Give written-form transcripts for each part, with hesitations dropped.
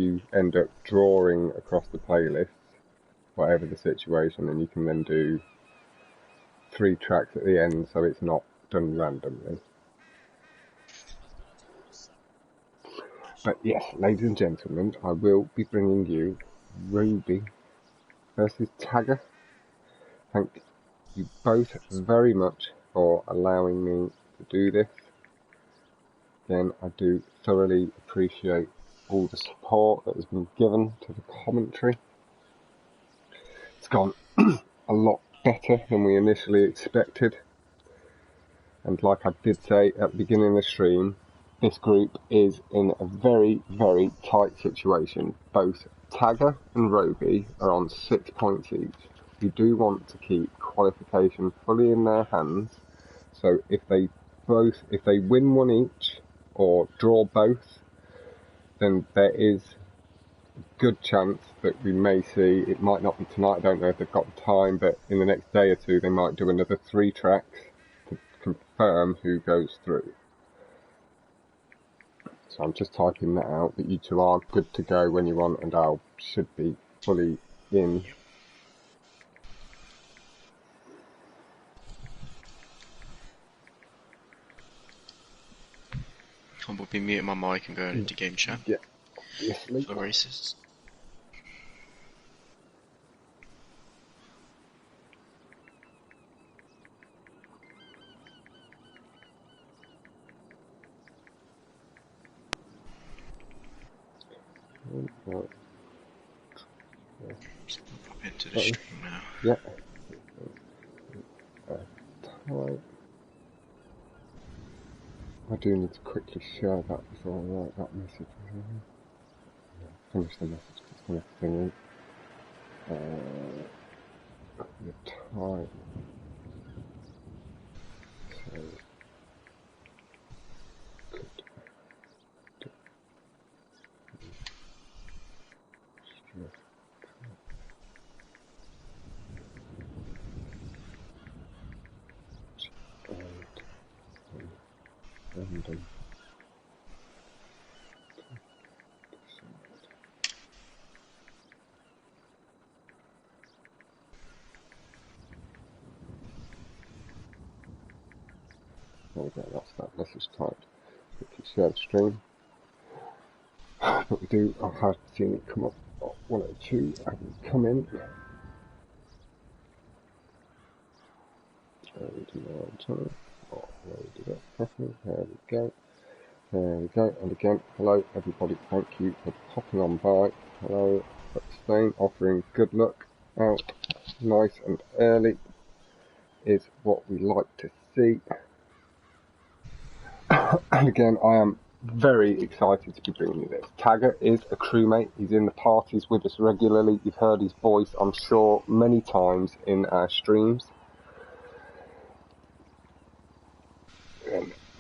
you end up drawing across the playlist, whatever the situation, and you can then do 3 tracks at the end, so it's not done randomly. But yes, ladies and gentlemen, I will be bringing you Roby versus Tagger. Thank you both very much for allowing me to do this. Again, I do thoroughly appreciate all the support that has been given to the commentary. It's gone a lot better than we initially expected. And like I did say at the beginning of the stream, this group is in a very, very tight situation. Both Tagger and Roby are on 6 points each. We do want to keep qualification fully in their hands. So if they win one each or draw both, then there is a good chance that we may see, it might not be tonight, I don't know if they've got the time, but in the next day or two they might do another 3 tracks to confirm who goes through. So I'm just typing that out, that you two are good to go when you want, and I should be fully in. I will be muting my mic and going into game chat. Yeah, obviously. For races. Just pop into the stream now. Yeah. I do need to quickly share that before I write that message. Finish the message because it's going to thing in. The time. So. Random. There we go, that's that message typed. Quickly share the stream. But we do, I have seen it come up. 1 or 2 haven't come in. There we go. There we go. And again, hello everybody. Thank you for popping on by. Hello, Spain, offering good luck out nice and early is what we like to see. And again, I am very excited to be bringing you this. Tagger is a crewmate. He's in the parties with us regularly. You've heard his voice, I'm sure, many times in our streams.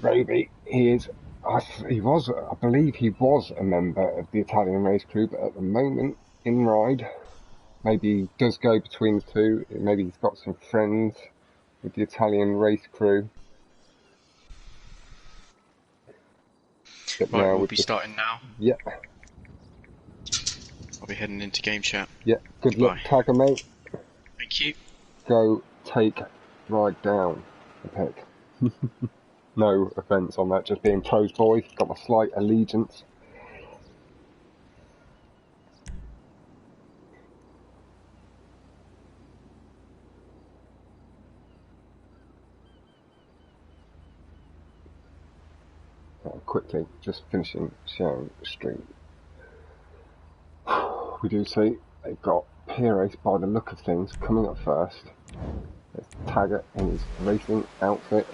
Roby, I believe he was a member of the Italian race crew, but at the moment, in ride, maybe he does go between the two, maybe he's got some friends with the Italian race crew. Right, we'll be starting now. Yeah. I'll be heading into game chat. Yeah, good luck, Tagger, mate. Thank you. Go take ride down the pick. No offence on that, just being pros boy, got my slight allegiance. Quickly, just finishing sharing the stream. We do see they've got P-Race by the look of things coming up first. There's Tagger in his racing outfit,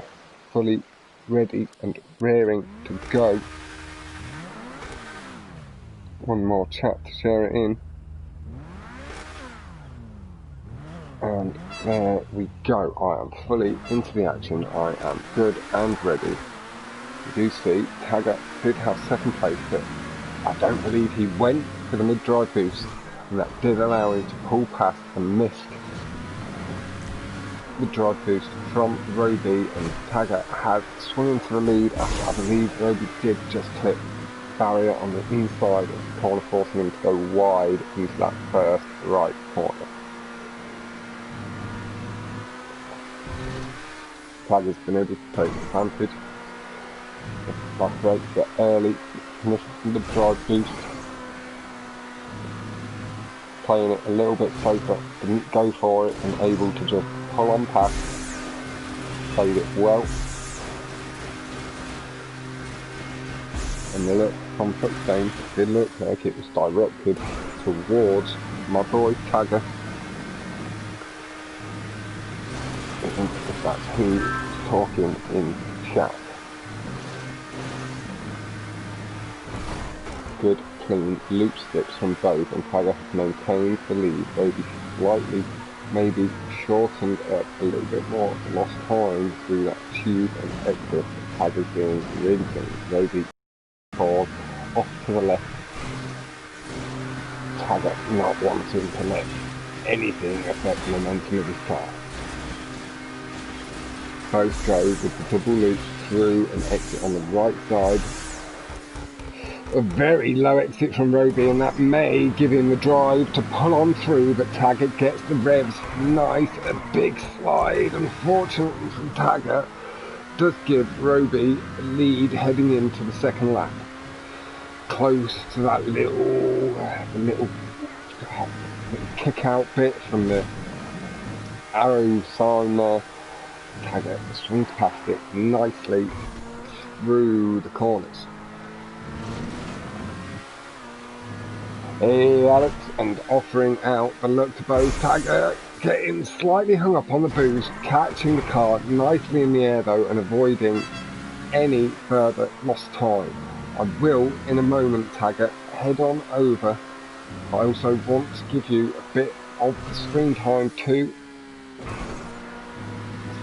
fully ready and raring to go. One more chat to share it in. And there we go. I am fully into the action. I am good and ready. You do see Tagger did have second place, but I don't believe he went for the mid-drive boost, and that did allow him to pull past and miss the drive boost from Roby, and Tagger had swung into the lead after I believe Roby did just clip barrier on the inside of the corner, forcing him to go wide into that first right corner. Taga's been able to take advantage of that break, but early from the drive boost, playing it a little bit safer, didn't go for it and able to just pull on past, played it well. And the look from Footstone did look like it was directed towards my boy Taga. If that's who's talking in chat. Good clean loop skips from both, and Taga has maintained the lead. Roby slightly maybe shortened up a little bit more, lost time through that tube and exit. Taga's doing really good. Roby forward, off to the left. Taga not wanting to let anything affect the momentum of his car. Both go with the double loop through and exit on the right side. A very low exit from Roby, and that may give him the drive to pull on through, but Taga gets the revs. Nice, a big slide, unfortunately from Taga, does give Roby a lead heading into the second lap. Close to that little kick out bit from the arrow sign there. Taga swings past it nicely through the corners. Hey Alex, and offering out the look to both. Taga getting slightly hung up on the boost, catching the car nicely in the air though and avoiding any further lost time. I will in a moment, Taga, head on over. I also want to give you a bit of the screen time too.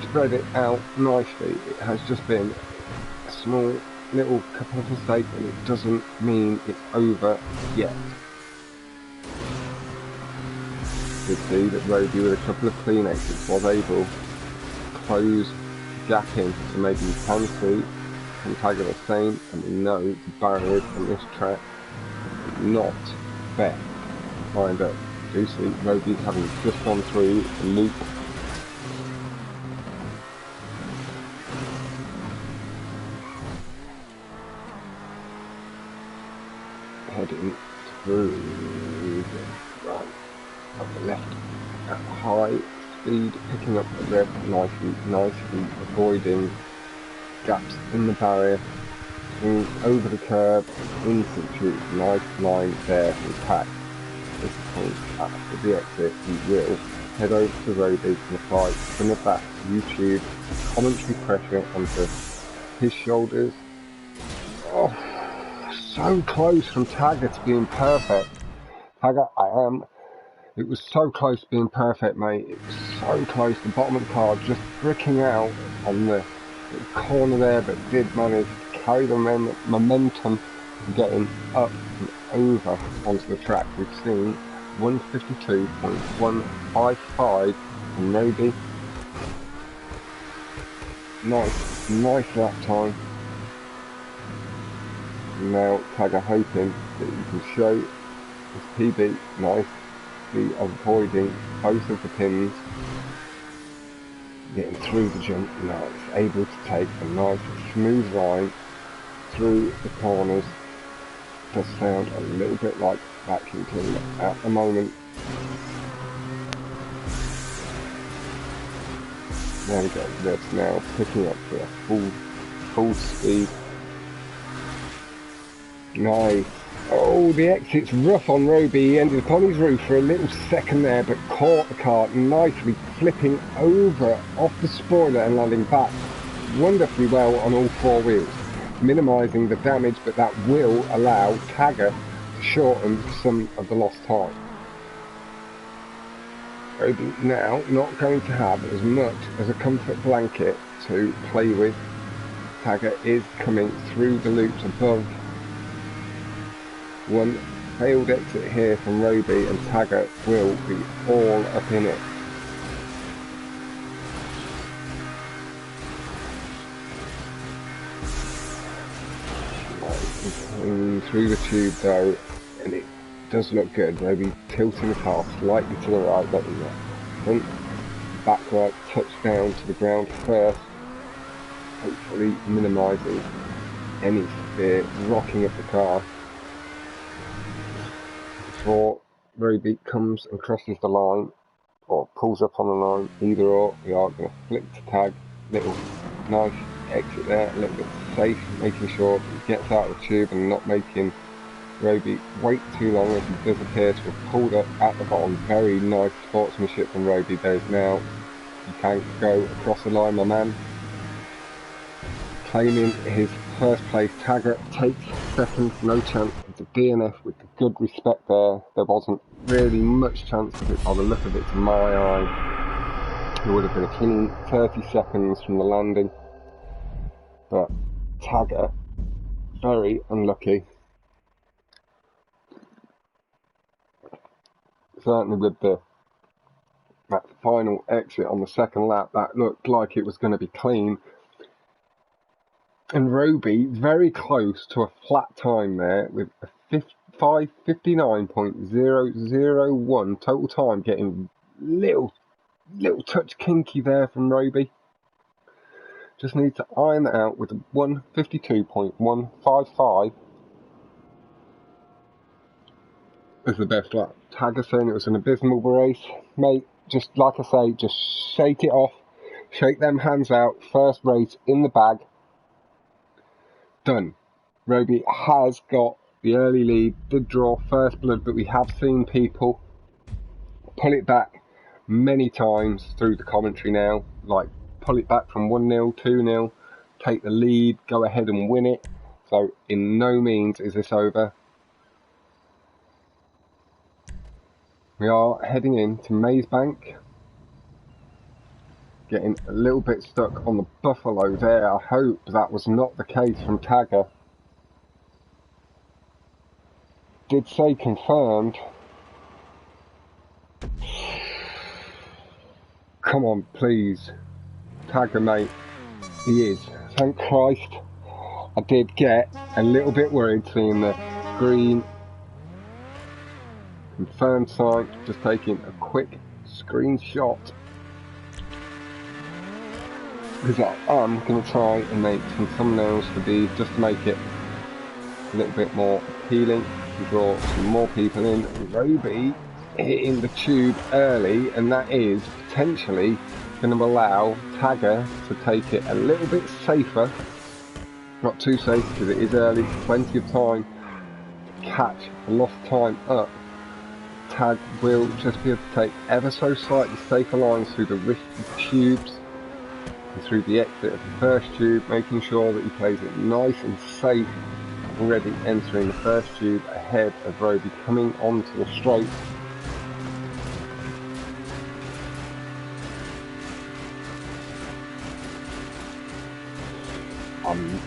Spread it out nicely. It has just been a small little couple of mistakes, and it doesn't mean it's over yet. You see that Roby with a couple of clean exits was able to close the gap in, so maybe you can see and Taga the same, and we know the barriers on this track are not fair. Lined up. You see Roby having just gone through the loop. Heading through the right of the left at high speed, picking up the rev nicely avoiding gaps in the barrier, over the curb, into the tube. Nice line there from Pack. At this point, after the exit, he will head over to Roby and apply some of that YouTube commentary pressure onto his shoulders. Oh, so close from Taga to being perfect. Taga, it was so close to being perfect, mate. It was so close. The bottom of the car just bricking out on the corner there, but did manage to carry the momentum and getting up and over onto the track. We've seen 152.155 from Roby. Nice lap time. Now Taga hoping that you can show his PB nicely avoiding both of the pins, getting through the jump. Now it's able to take a nice smooth line through the corners. Does sound a little bit like vacuum cleaner at the moment. There we go, that's now picking up to a full speed. Nice. Oh, the exit's rough on Roby. He ended up on his roof for a little second there, but caught the car nicely, flipping over off the spoiler and landing back wonderfully well on all four wheels, minimising the damage, but that will allow Taga to shorten some of the lost time. Roby now not going to have as much as a comfort blanket to play with. Taga is coming through the loops above. One failed exit here from Roby, and Taga will be all up in it. and through the tube though, and it does look good. Roby tilting the car slightly to the right, letting that front back right touch down to the ground first, hopefully minimising any severe rocking of the car before Roby comes and crosses the line or pulls up on the line. Either or, we are going to flick to tag. Little nice exit there, a little bit safe, making sure he gets out of the tube and not making Roby wait too long, as he does appear to have pulled up at the bottom. Very nice sportsmanship from Roby. There is now, you can go across the line, my man. Claiming his first place. Tagapiou takes second, no chance. It's a DNF with good respect there. There wasn't really much chance of it by the look of it to my eye. It would have been a clean 30 seconds from the landing. But Tagapiou, very unlucky. Certainly with that final exit on the second lap, that looked like it was going to be clean. And Roby very close to a flat time there with a 59.001 total time, getting little touch kinky there from Roby. Just need to iron that out with a 152.155 as the best lap. Tagapiou saying it was an abysmal race. Mate, just like I say, just shake it off. Shake them hands out. First race in the bag. Done. Roby has got the early lead, did draw first blood, but we have seen people pull it back many times through the commentary now, like pull it back from 1-0, 2-0, take the lead, go ahead and win it. So in no means is this over. We are heading into Mazebank, getting a little bit stuck on the Buffalo there. I hope that was not the case from Tagapiou. Did say confirmed. Come on, please. Tagapiou, mate. He is. Thank Christ. I did get a little bit worried seeing the green confirmed sign. Just taking a quick screenshot, because I am going to try and make some thumbnails for these just to make it a little bit more appealing, to draw some more people in. Roby hitting the tube early, and that is potentially going to allow Tagapiou to take it a little bit safer. Not too safe because it is early, plenty of time to catch the lost time up. Tag will just be able to take ever so slightly safer lines through the risky tubes and through the exit of the first tube, making sure that he plays it nice and safe, already entering the first tube ahead of Roby coming onto the straight. I'm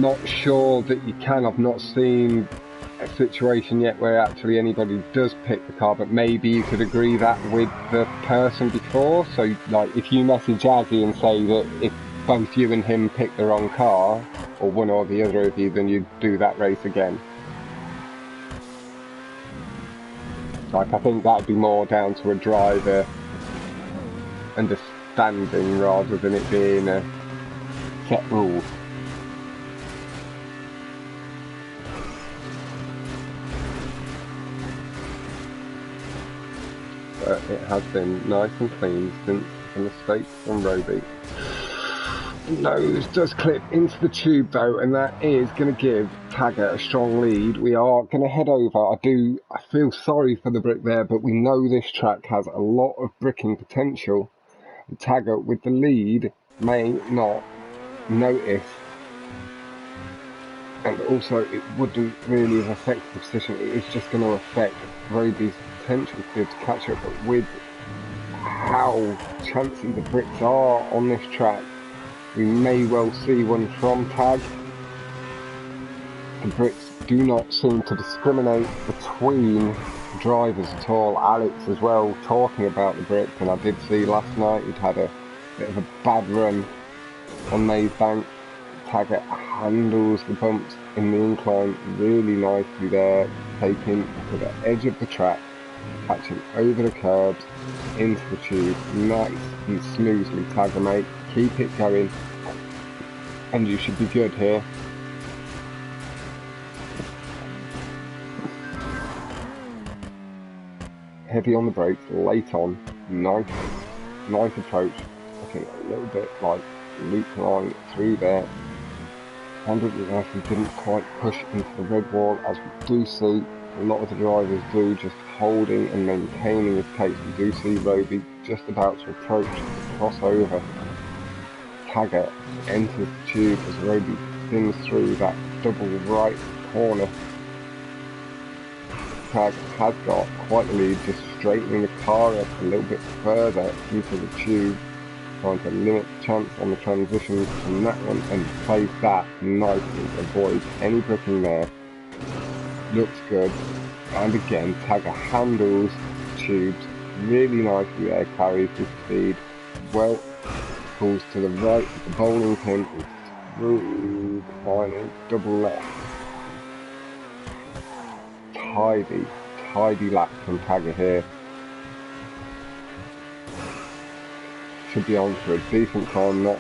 not sure that you can. I've not seen a situation yet where actually anybody does pick the car, but maybe you could agree that with the person before. So like if you message Azzy and say that if both you and him pick the wrong car, or one or the other of you, then you'd do that race again. Like I think that'd be more down to a driver understanding rather than it being a set rule. But it has been nice and clean since the mistake from Roby. Nose does clip into the tube though, and that is going to give Tagapiou a strong lead. We are going to head over. I feel sorry for the brick there, but we know this track has a lot of bricking potential. And Tagapiou with the lead may not notice, and also it wouldn't really affect the position. It is just going to affect Roby's potential to be able to catch up. But with how chancy the bricks are on this track, we may well see one from Tag. The bricks do not seem to discriminate between drivers at all. Alex as well talking about the bricks, and I did see last night he'd had a bit of a bad run on Mazebank. Taggart handles the bumps in the incline really nicely there, taking to the edge of the track, catching over the curbs, into the tube, nice and smoothly, Taggart mate, keep it going, and you should be good here. Heavy on the brakes, late on, nice approach, looking a little bit like loop line through there. Handled it nicely, didn't quite push into the red wall as we do see a lot of the drivers do, just holding and maintaining his pace. We do see Roby just about to approach the crossover. Taggart enters the tube as Roby spins through that double right corner. Tag has got quite a lead, just straightening the car up a little bit further into the tube, trying to limit the chance on the transitions from that one, and plays that nicely, avoids any bricking there. Looks good, and again Taggart handles the tubes really nicely there, carries his speed well, pulls to the right of the bowling pin and through the final double left. Tidy lap from Taggart here. Should be on for a decent time, not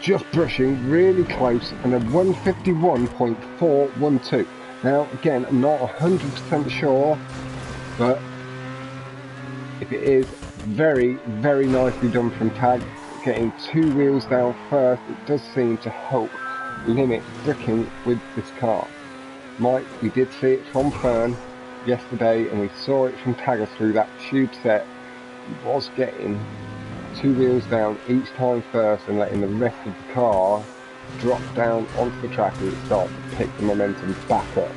just brushing, really close, and a 151.412. Now again, I'm not 100% sure, but if it is, very nicely done from Taggart, getting 2 wheels down first. It does seem to help limit bricking with this car. Mike, we did see it from Fern yesterday, and we saw it from Taggart through that tube set. He was getting 2 wheels down each time first and letting the rest of the car drop down onto the track as it starts to pick the momentum back up.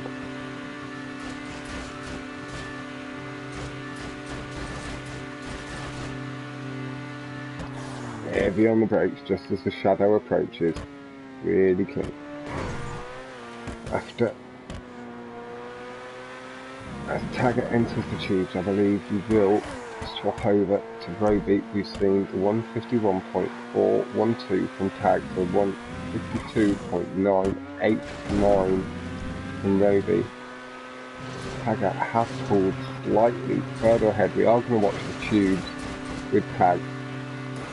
Heavy on the brakes just as the shadow approaches, really clean. As Taggart enters the tubes, I believe you will swap over to Roby. We've seen the 151.412 from Tag to 152.989 from Roby. Taggart has pulled slightly further ahead. We are going to watch the tubes with Tag,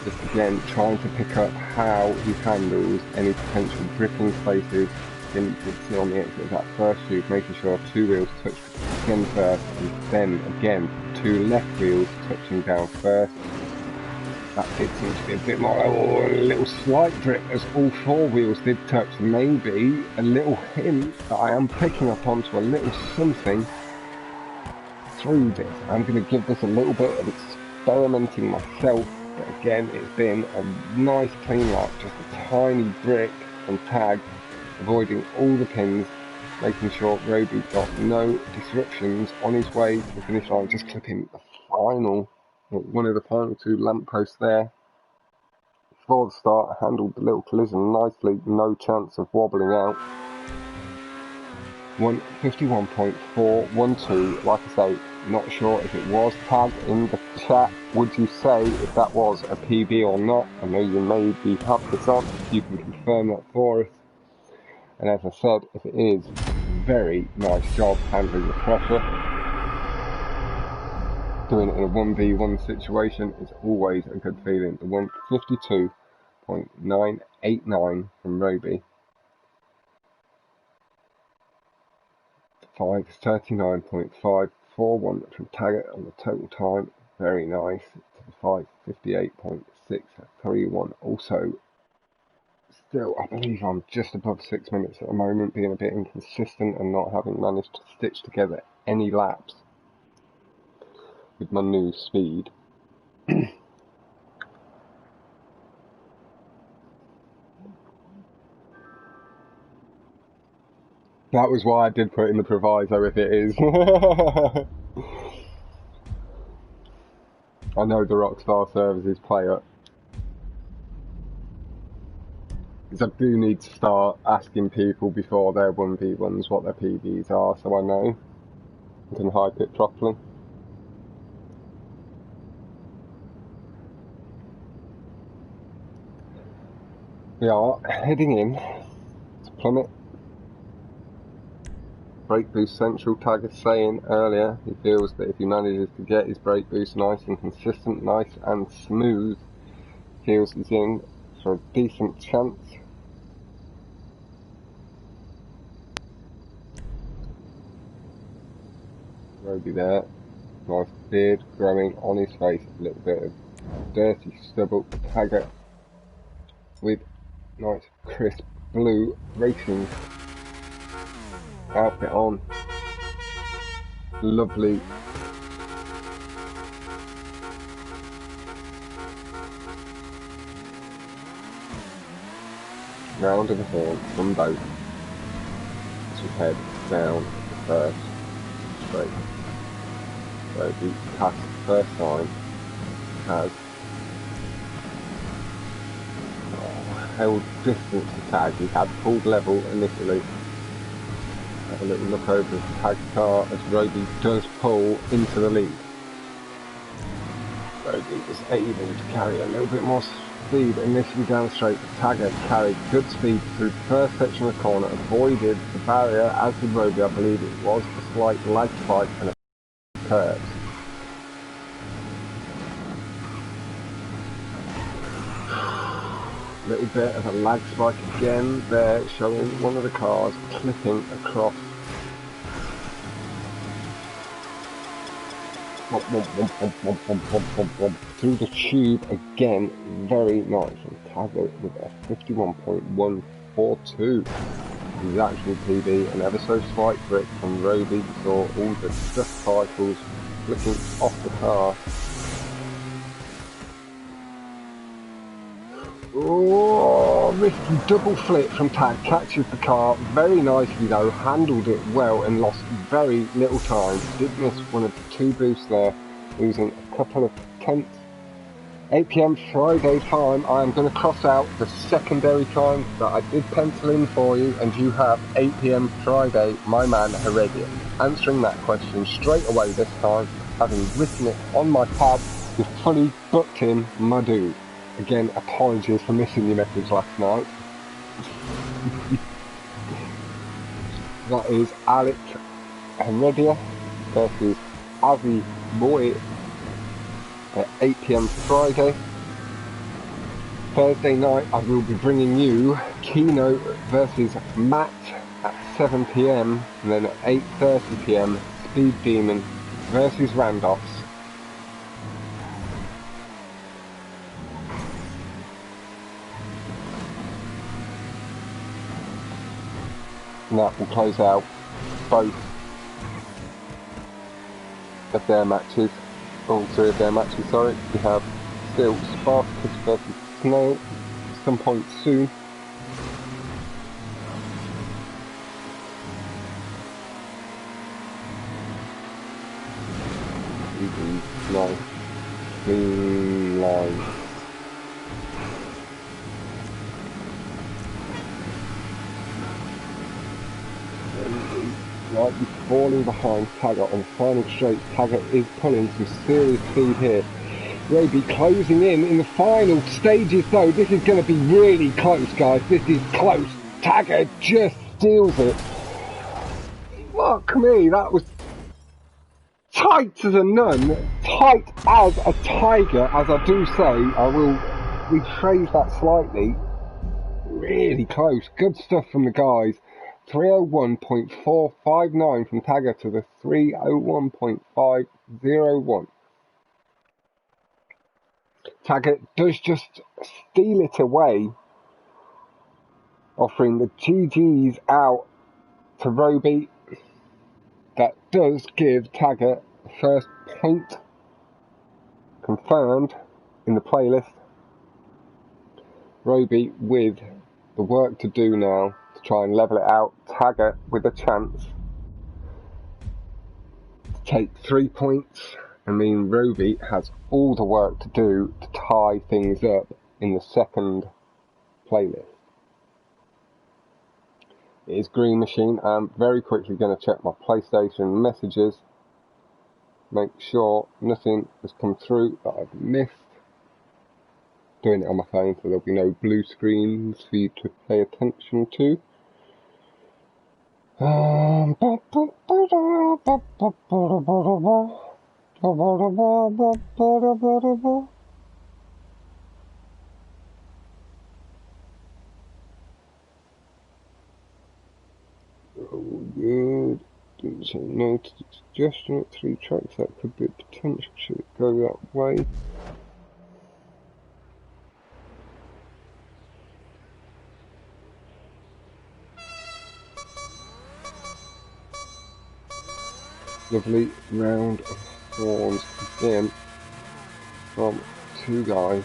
just again trying to pick up how he handles any potential bricking places. Again, you can see on the exit of that first tube, making sure 2 wheels touch again first, and then again 2 left wheels touching down first. That bit seems to be a bit more, a little slight brick as all 4 wheels did touch. Maybe a little hint that I am picking up onto a little something through this. I'm going to give this a little bit of experimenting myself, but again it's been a nice clean lap, just a tiny brick from Tag, avoiding all the pins, making sure Roby got no disruptions on his way to the finish line, just clipping the final, one of the final 2 lampposts there before the start. Handled the little collision nicely, no chance of wobbling out. 151.412, like I say, not sure if it was. Tag in the chat, would you say if that was a PB or not? I know you maybe have this on, you can confirm that for us. And as I said, if it is, very nice job handling the pressure. Doing it in a 1v1 situation is always a good feeling. The 152.989 from Roby. 539.541 from Taggart on the total time. Very nice. To the 558.631. Also, still, I believe I'm just above 6 minutes at the moment, being a bit inconsistent and not having managed to stitch together any laps with my new speed. That was why I did put in the proviso if it is. I know the Rockstar Services play up. Because I do need to start asking people before their 1v1s what their PBs are, so I know I can hype it properly. We are heading in to Plummet. Brake boost central. Tag is saying earlier he feels that if he manages to get his brake boost nice and consistent, nice and smooth, feels he's in for a decent chance. Roby there, nice beard growing on his face, a little bit of dirty stubble. Taggart with nice crisp blue racing outfit on, lovely. Round of the horn from both as we head down the first straight. So the past first time has held distance to Tag. He had pulled level initially. Have a little look over the Tag car as Roby does pull into the lead. Roby was able to carry a little bit more speed initially down the straight, but Tagger carried good speed through the first section of the corner, avoided the barrier, as did Roby. I believe it was a slight lag spike and a curve. Little bit of a lag spike again there, showing one of the cars clipping across. Through the tube again, very nice. And Tagger with a 51.142. His actual PB, and ever so slight grip from Roby. Saw all the dust particles flicking off the car. Oh, risky double flip from Tag, catches the car very nicely though, handled it well and lost very little time. Did miss one of the two boosts there, losing a couple of tenths. 8 PM Friday time. I am going to cross out the secondary time that I did pencil in for you, and you have 8 PM Friday, my man Heredia. Answering that question straight away this time, having written it on my pad with fully booked in my dude. Again, apologies for missing your message last night. That is Alex Heredia versus Avi Boy at 8 PM Friday. Thursday night I will be bringing you Keno versus Matt at 7 PM, and then at 8:30 PM Speed Demon versus Randolphs. And that will close out both of their matches. All three of their matches, sorry. We have still Spartacus versus Snail at some point soon. Nice. Clean line. Slightly falling behind Taggart on the final straight. Taggart is pulling some serious speed here. Roby closing in the final stages though. This is going to be really close, guys. This is close. Taggart just steals it. Fuck me, that was tight as a nun. Tight as a tiger, as I do say. I will rephrase that slightly. Really close. Good stuff from the guys. 301.459 from Tagger to the 301.501. Taggart does just steal it away, offering the GGs out to Roby. That does give Taggart the first point confirmed in the playlist. Roby with the work to do now to try and level it out. Taggart with a chance to take 3 points. I mean, Roby has all the work to do to tie things up in the second playlist. It is Green Machine. I'm very quickly going to check my PlayStation messages. Make sure nothing has come through that I've missed. doing it on my phone, so there'll be no blue screens for you to pay attention to. Oh, good. Didn't say no to the suggestion at 3 tracks. That could be a potential. Should it go that way? Lovely round of horns again from 2 guys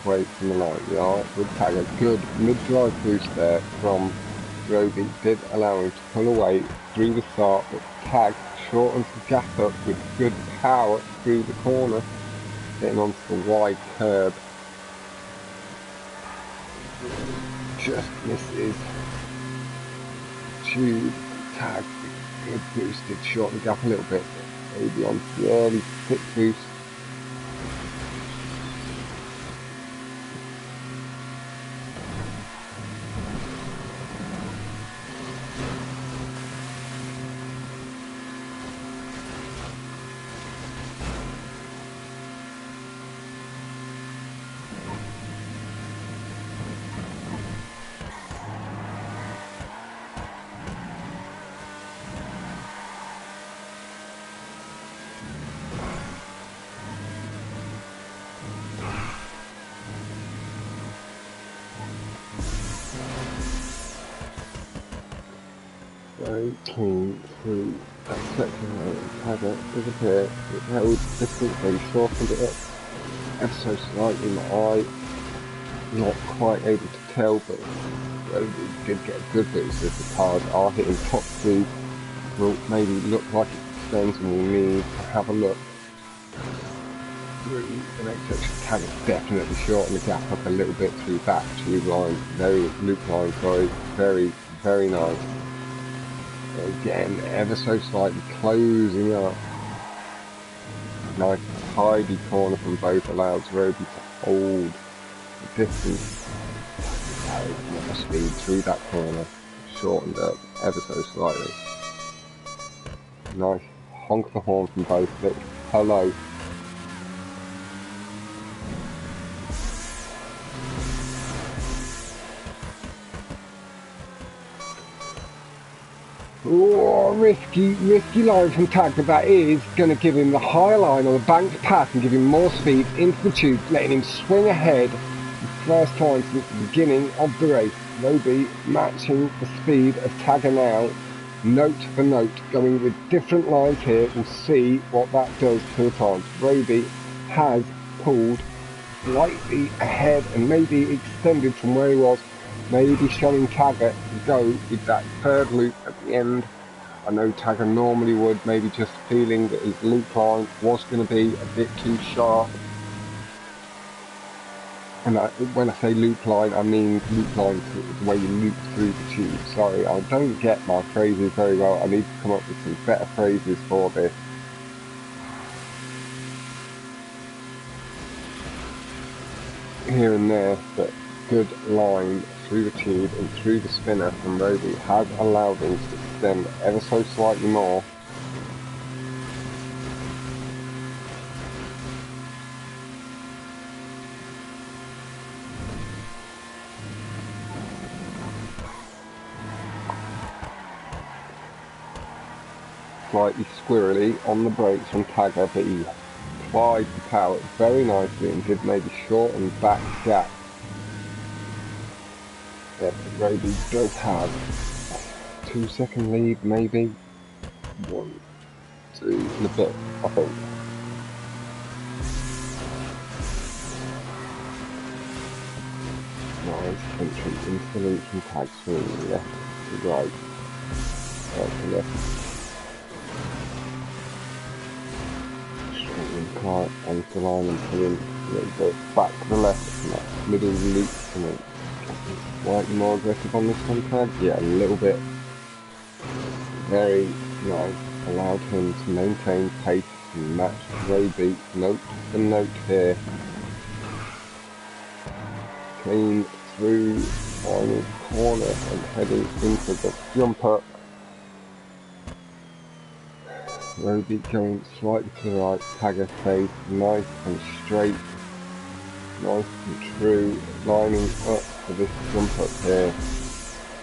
away from the line. Yeah, with Tag, a good mid-drive boost there from Roby. Did allow him to pull away through the start, but Tag shortens the gap up with good power through the corner, getting onto the wide curb. Just misses. Tube Tag, good boost, did shorten the gap a little bit. Maybe on the early pit boost. Very clean through that section there. Tagger disappeared. It held differently, shortened it up ever so slightly. My eye not quite able to tell, but Roby did get a good boost as the cars are hitting top speed. Will maybe look like it extends, and we'll need to have a look through the next section. Tagger definitely shortened the gap up a little bit through that tube line, loop line, sorry, very nice. Again, ever so slightly closing up. Nice tidy corner from both allows Roby to hold the distance. More speed through that corner, shortened up ever so slightly. Nice honk the horn from both. Hello. Oh, risky line from Tag, but that is going to give him the high line on the banked pass and give him more speed into the tube, letting him swing ahead the first time since the beginning of the race. Roby matching the speed of Tagger now, note for note, going with different lines here. We'll see what that does to the time. Roby has pulled slightly ahead and maybe extended from where he was. Maybe showing Tagger to go with that third loop at the end. I know Tagger normally would, maybe just feeling that his loop line was going to be a bit too sharp. And when I say loop line, I mean loop line the way you loop through the tube. Sorry, I don't get my phrases very well. I need to come up with some better phrases for this. Here and there, but good line through the tube and through the spinner from Roby has allowed him to extend ever so slightly more. Slightly squirrely on the brakes from Tagger, but he applied the power very nicely and did maybe shorten that gap. Yeah, Roby does have a 2-second lead, maybe 1, 2 and a bit, I think. Nice entry into the loop from Tag, swinging left to right, right to left. Straightening car onto the line and pulling a little bit back to the left from that middle loop. Slightly more aggressive on this one, Tag. Yeah, a little bit. Very nice. Allowed him to maintain pace and match Roby note for note here. clean through final corner and heading into the jump up. Roby going slightly to the right, Tagger stays nice and straight, nice and true, lining up for this jump up here.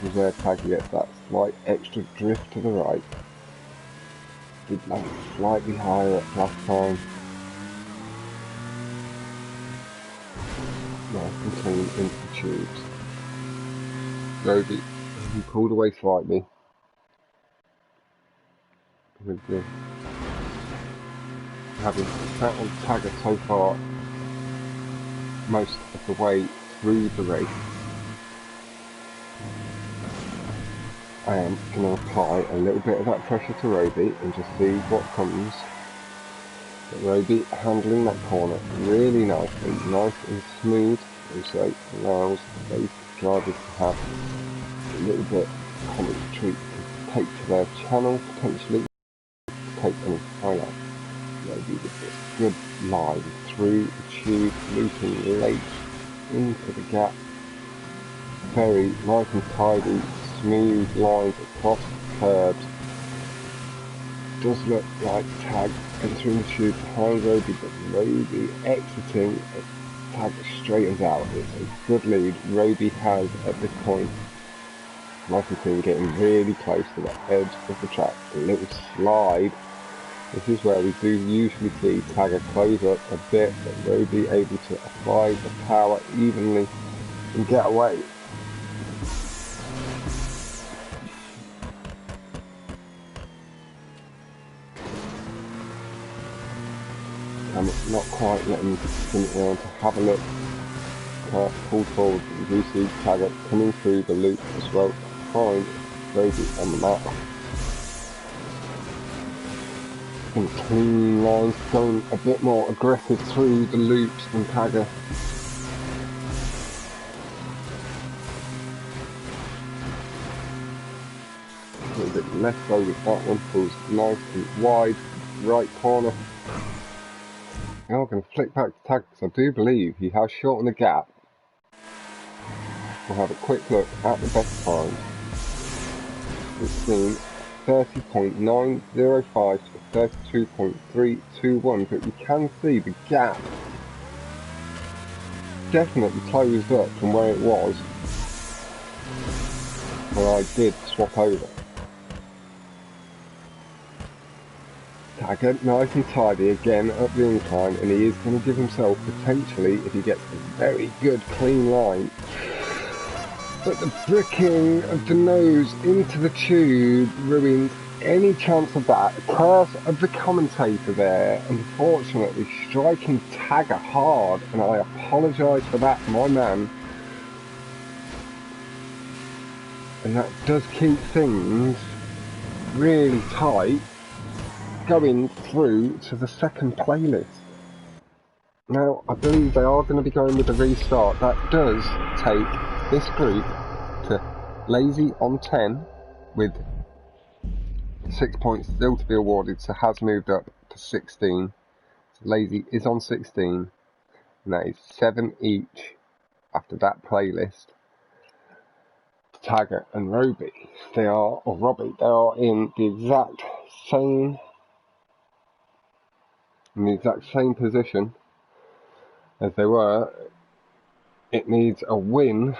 This is where Tagger gets that slight extra drift to the right. Did land slightly higher up last time. Nice and clean into the tubes. Roby, he pulled away slightly. With the having sat on Tagger so far most of the way through the race, I am going to apply a little bit of that pressure to Roby and just see what comes. But Roby handling that corner really nicely, nice and smooth, also allows those drivers to have a little bit of commentary to take to their channel, potentially take any highlights. Roby with this good line through the tube, looping late into the gap, very nice and tidy, smooth lines across the curbs. Does look like Tag entering the tube behind Roby, but Roby exiting as Tag straightens out. It's a good lead Roby has at this point. Nice and clean, getting really close to the edge of the track. A little slide. This is where we do usually see Tagger close up a bit, but Roby able to apply the power evenly and get away. I'm not quite letting him around to have a look. Pulled forward, but we do see Tagger coming through the loop as well behind Roby on the map. And clean lines, going a bit more aggressive through the loops than Tagger. A little bit less so with that one, pulls nice and wide, right corner. Now I'm going to flick back to Tagger because I do believe he has shortened the gap. We'll have a quick look at the best time. We've seen 30.905 to 32.321, but you can see the gap definitely closed up from where it was when I did swap over. Tagger nice and tidy again up the incline, and he is going to give himself potentially, if he gets a very good clean line, but the bricking of the nose into the tube ruins any chance of that. Curse of the commentator there, unfortunately striking Tagger hard, and I apologise for that, my man. And that does keep things really tight going through to the second playlist. Now, I believe they are going to be going with the restart. That does take this group to Lazy on 10 with 6 points still to be awarded, so has moved up to 16. So Lazy is on 16, and that is 7 each after that playlist. Tagger and Roby, they are, or Robbie, they are in the exact same position as they were. It needs a win.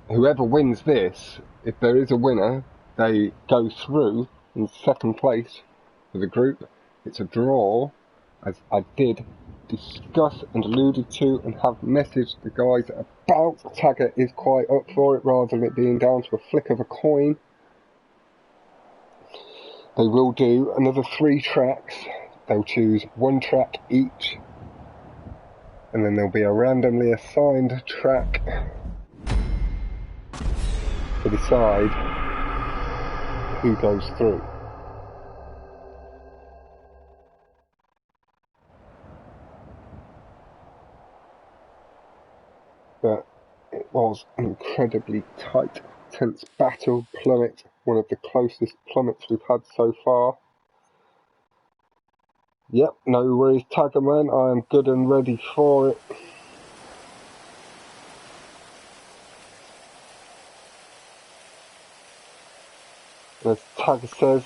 Whoever wins this, if there is a winner, they go through in second place for the group. It's a draw, as I did discuss and alluded to and have messaged the guys about. Tagger is quite up for it rather than it being down to a flick of a coin. They will do another 3 tracks. They'll choose 1 track each, and then there'll be a randomly assigned track to decide who goes through. But it was an incredibly tight, tense battle. Plummet, one of the closest plummets we've had so far. Yep, no worries, Tagger man, I am good and ready for it. As Tag says,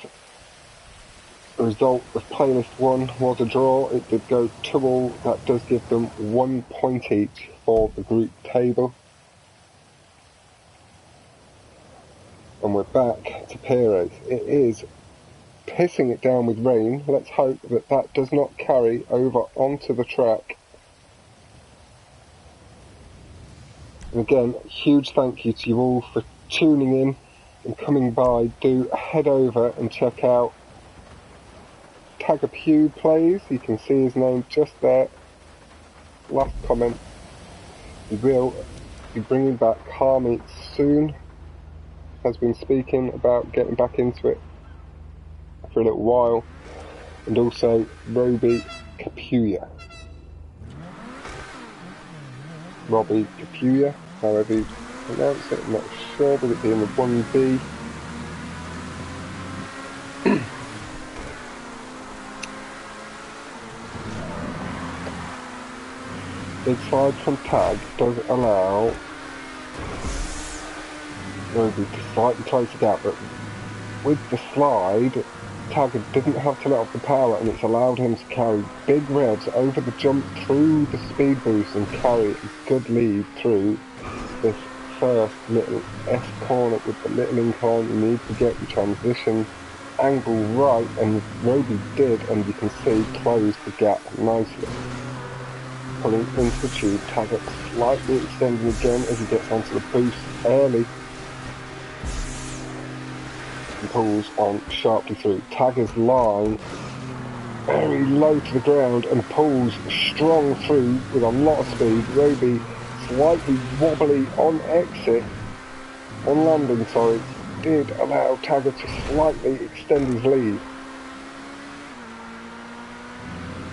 the result of playlist 1 was a draw. It did go 2-all. That does give them 1 point each for the group table. And we're back to Perez. It is pissing it down with rain. Let's hope that that does not carry over onto the track. And again, huge thank you to you all for tuning in and coming by. Do head over and check out Tagapiou Plays. You can see his name just there. Last comment. We will be bringing back Harmy soon. Has been speaking about getting back into it for a little while. And also Roby Gtav. Roby Gtav, however you pronounce it, I'm not sure, with it being the 1B. Big slide from Tag does allow Roby to slightly close the gap, but with the slide, Tag didn't have to let off the power, and it's allowed him to carry big revs over the jump through the speed boost and carry a good lead through this first little S corner with the little incline. You need to get the transition angle right, and Roby did, and you can see closed the gap nicely. Pulling into the tube, Taggart slightly extending again as he gets onto the boost early and pulls on sharply through. Taggart's line very low to the ground and pulls strong through with a lot of speed. Roby slightly wobbly on exit, on landing, sorry, did allow Taggart to slightly extend his lead.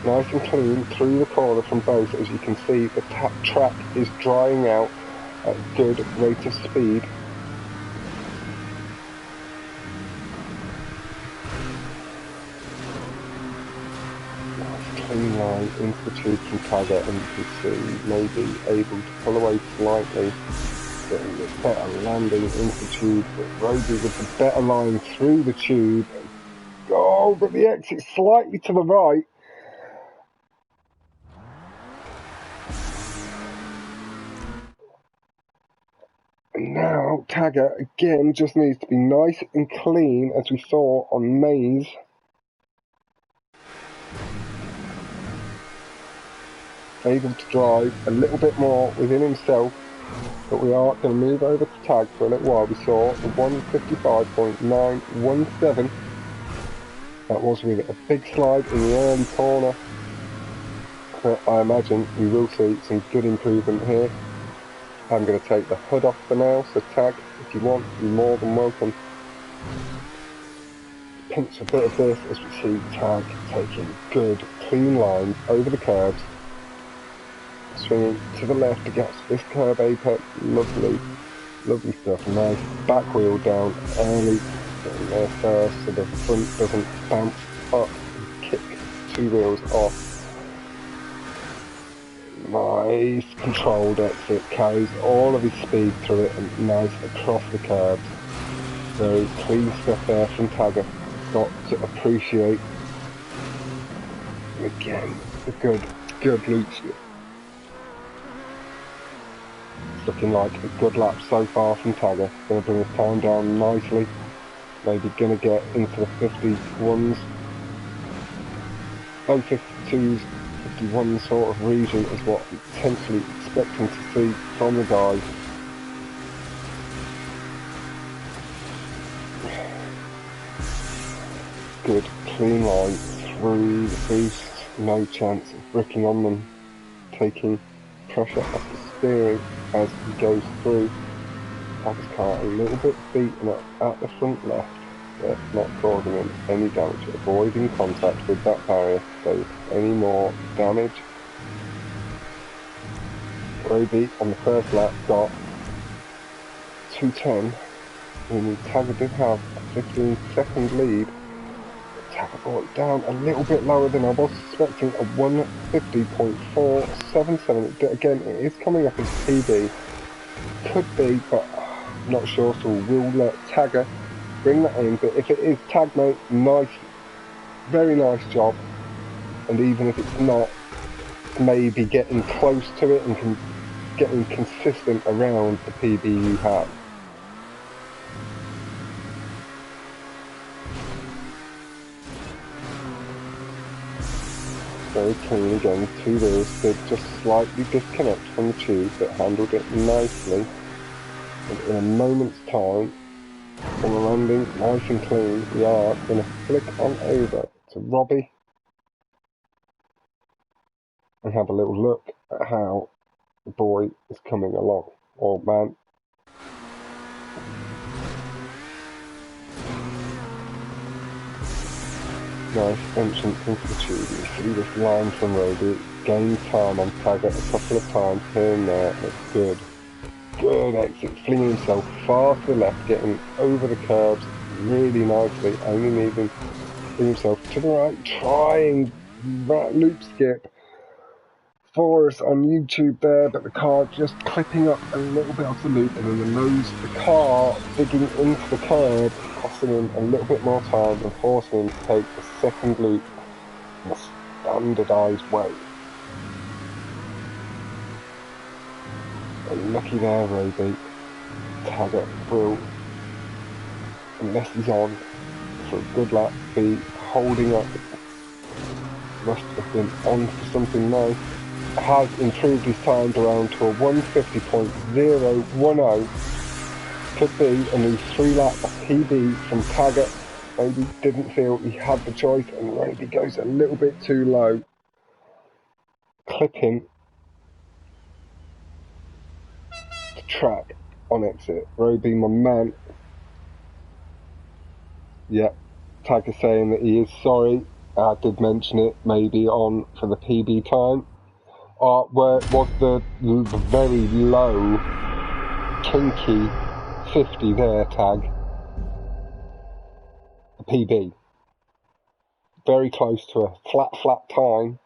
Nice and clean through the corner from both. As you can see, the track is drying out at a good rate of speed. Nice clean line into the tube from Taggart, and you can see maybe able to pull away slightly, getting a better landing into the tube, but Roby with the better line through the tube. Oh, but the exit slightly to the right. And now Taggart again just needs to be nice and clean, as we saw on Maze. Able to drive a little bit more within himself, but we are going to move over to Tag for a little while. We saw the 155.917. That was with a big slide in the early corner, but I imagine we will see some good improvement here. I'm going to take the hood off for now, so Tag, if you want, you're more than welcome. Pinch a bit of this as we see Tag taking good, clean lines over the curves. Swinging to the left against this curve apex. Lovely, lovely stuff. Nice back wheel down early, getting there first so the front doesn't bounce up and kick 2 wheels off. Nice controlled exit, carries all of his speed through it and nice across the curves. Very clean stuff there from Taggart. Got to appreciate again the good loops. It's looking like a good lap so far from Taggart. Going to bring his time down nicely. Maybe going to get into the 51s, low 52s. 51 sort of region is what I'm potentially expecting to see from the guys. Good clean line through the boost, no chance of bricking on them, taking pressure off the steering as he goes through. Taggart's car a little bit beaten up at the front left, but not causing him any damage, avoiding contact with that barrier, so any more damage. Roby on the first lap got 210, meaning Taggart did have a 15-second lead. Taggart brought it down a little bit lower than I was expecting, a 150.477. Again, it is coming up as PB. Could be, but I'm not sure, so we'll let Taggart bring that in, but if it is tag mate, nice, very nice job. And even if it's not, maybe getting close to it and getting consistent around the PB you have. Very clean again, 2 wheels did just slightly disconnect from the tube, but handled it nicely. And in a moment's time, on the landing, nice and clean, we are going to flick on over to Roby and have a little look at how the boy is coming along, or man. Nice entrance into the tube. You see this line from Roby, gained time on Taggart a couple of times here and there. It's good. Good exit, flinging himself far to the left, getting over the curbs really nicely, only needing to bring himself to the right, trying that loop skip for us on YouTube there, but the car just clipping up a little bit off the loop, and then the car digging into the curb, costing him a little bit more time and forcing him to take the second loop in a standardised way. Lucky there, Roby. Taggart will, unless he's on for a good lap, be holding up. Must have been on for something nice. Has improved his times around to a 150.010. Could be a new 3-lap PB from Taggart. Maybe didn't feel he had the choice, and Roby goes a little bit too low. Clipping track on exit. Roby, my man. Yep. Tag is saying that he is sorry. I did mention it maybe on for the PB time. Where it was the very low, kinky 50 there, Tag. The PB. Very close to a flat time.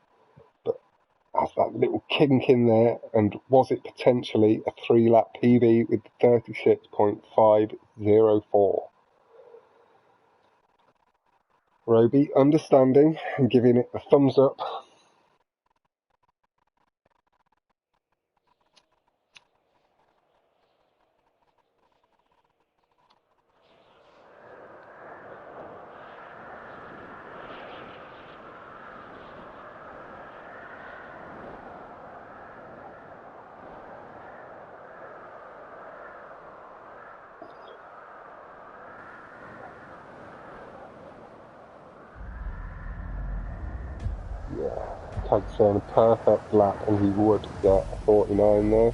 Has that little kink in there, and was it potentially a 3-lap PB with 36.504? Roby understanding and giving it a thumbs up. Yeah, Tag's saying a perfect lap, and he would get a 49 there.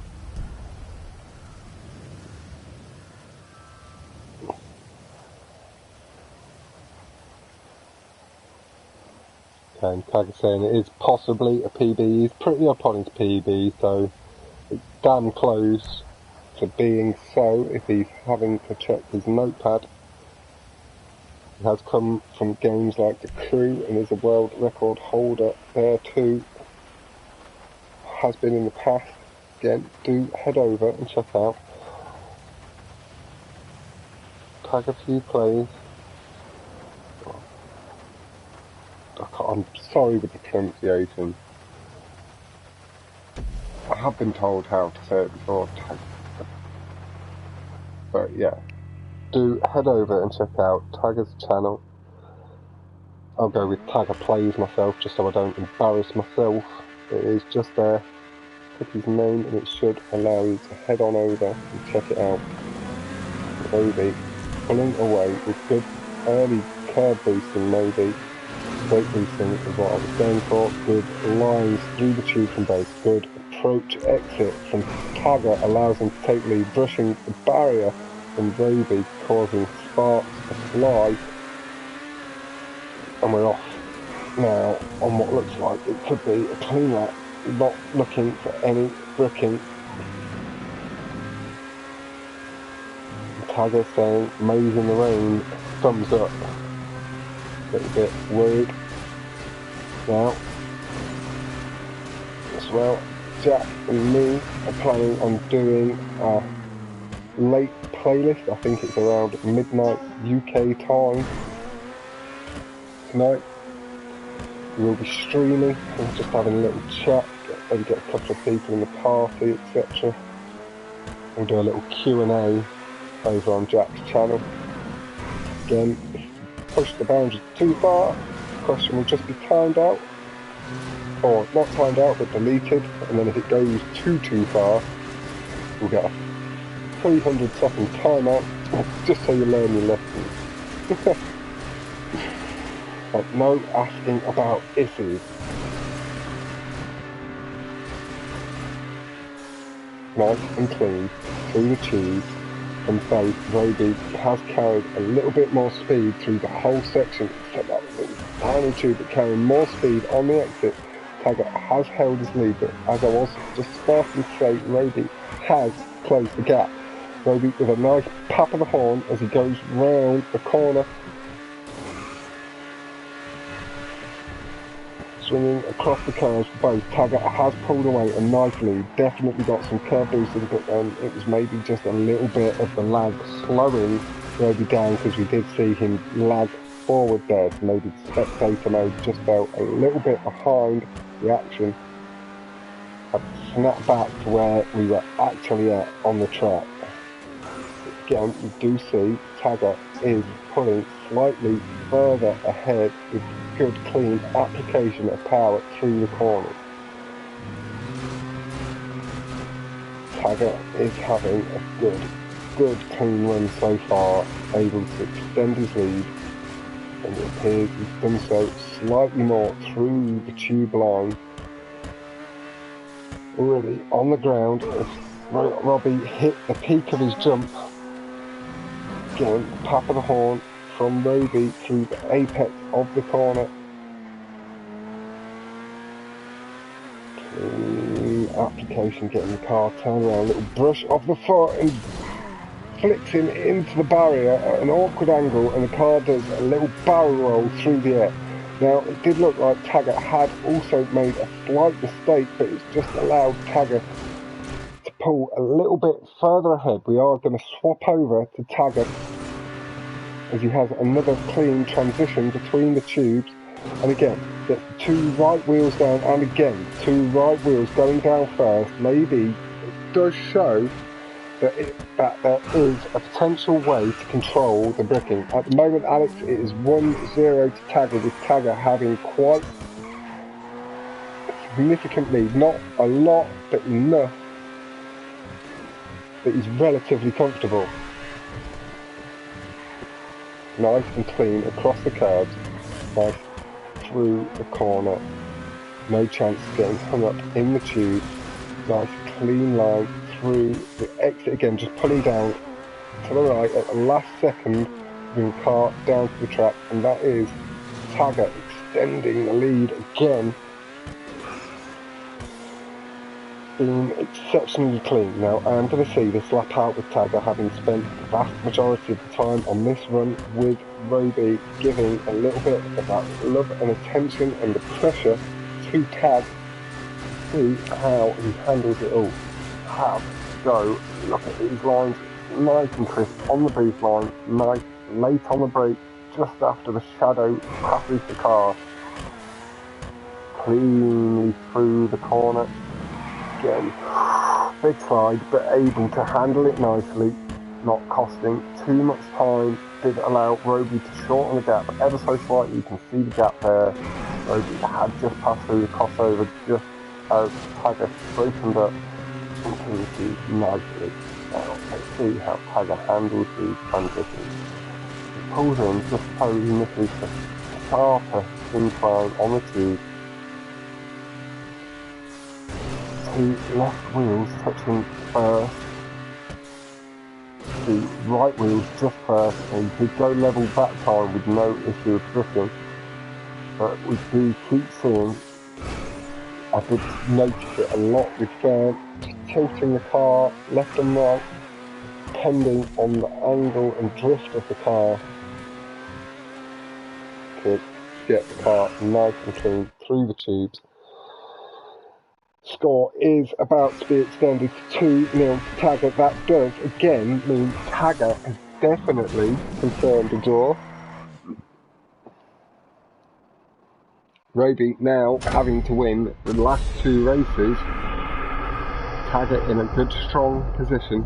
Okay, and Tag is saying it is possibly a PB. He's pretty up on his PB, so it's damn close to being so if he's having to check his notepad. He has come from games like the Crew and is a world record holder there too. Has been in the past. Again, do head over and check out Tagapiou plays. I'm sorry with the pronunciation. I have been told how to say it before, but yeah. Do head over and check out Tagger's channel. I'll go with Tagger Plays myself, just so I don't embarrass myself. It is just there. Click his name and it should allow you to head on over and check it out. Roby pulling away with good early curb boosting, maybe. Great boosting is what I was going for. Good lines through the tube from both. Good approach exit from Tagger allows him to take lead, brushing the barrier from Roby, causing sparks to fly. And we're off now on what looks like it could be a clean lap. Not looking for any bricking. Tagger saying Maze in the rain, thumbs up. A little bit worried now. As well, Jack and me are planning on doing a late playlist. I think it's around midnight UK time tonight. We'll be streaming and just having a little chat, maybe get a couple of people in the party, etc. We'll do a little Q&A over on Jack's channel. Again, if you push the boundaries too far, the question will just be timed out, or not timed out but deleted, and then if it goes too far, we'll get a 300-second timeout, just so you learn your lessons. But no asking about issues. Nice and clean through the tube from both. Roby has carried a little bit more speed through the whole section, except that little final tube that carried more speed on the exit. Taga has held his lead, but as I was just starting to say, Roby has closed the gap. Roby with a nice pop of the horn as he goes round the corner, swinging across the cars for both. Taga has pulled away a nice lead, definitely got some curb boosting, but then it was maybe just a little bit of the lag slowing Roby down, because we did see him lag forward there, so maybe spectator mode just felt a little bit behind the action. Had to snap back to where we were actually at on the track. Again, we do see Taga is pulling slightly further ahead with good clean application of power through the corners. Taga is having a good clean run so far, able to extend his lead, and it appears he's done so slightly more through the tube line. Already on the ground as Roby hit the peak of his jump. Again, pop of the horn from Roby through the apex of the corner. Clean application, getting the car turned around, a little brush off the foot and flicks him into the barrier at an awkward angle, and the car does a little barrel roll through the air. Now, it did look like Taga had also made a slight mistake, but it's just allowed Taga to pull a little bit further ahead. We are going to swap over to Taga as he has another clean transition between the tubes, and again gets the two right wheels down, and again two right wheels going down first. Maybe it does show that there is a potential way to control the braking. At the moment, Alex, it is 1-0 to Taga, with Taga having quite a significant lead. Not a lot, but enough that he's relatively comfortable. Nice and clean across the curbs, nice through the corner. No chance of getting hung up in the tube. Nice clean line through the exit again, just pulling down to the right at the last second, moving the car down to the track, and that is Taga extending the lead again. Being exceptionally clean. Now I am going to see this lap out with Taga, having spent the vast majority of the time on this run with Roby, giving a little bit of that love and attention and the pressure to Tag. See how he handles it all. Have go, look at these lines, nice and crisp on the boost line, nice late on the brake, just after the shadow passes the car, cleanly through the corner. Again, big slide, but able to handle it nicely, not costing too much time. Did allow Roby to shorten the gap ever so slightly. You can see the gap there. Roby had just passed through the crossover just as Taga straightened up into the tube nicely. Now let's see how Taga handles these transitions. He pulls in just so he misses the sharper incline on the tube. Two left wheels touching first, the right wheels just first, and he did go level that time with no issue of drifting, but we do keep seeing, I did notice it a lot with Fern, tilting the car left and right, depending on the angle and drift of the car, to get the car nice and clean through the tubes. score is about to be extended to 2-0 to Taga. That does again mean Taga has definitely confirmed a draw. Roby now having to win the last 2 races. Taga in a good strong position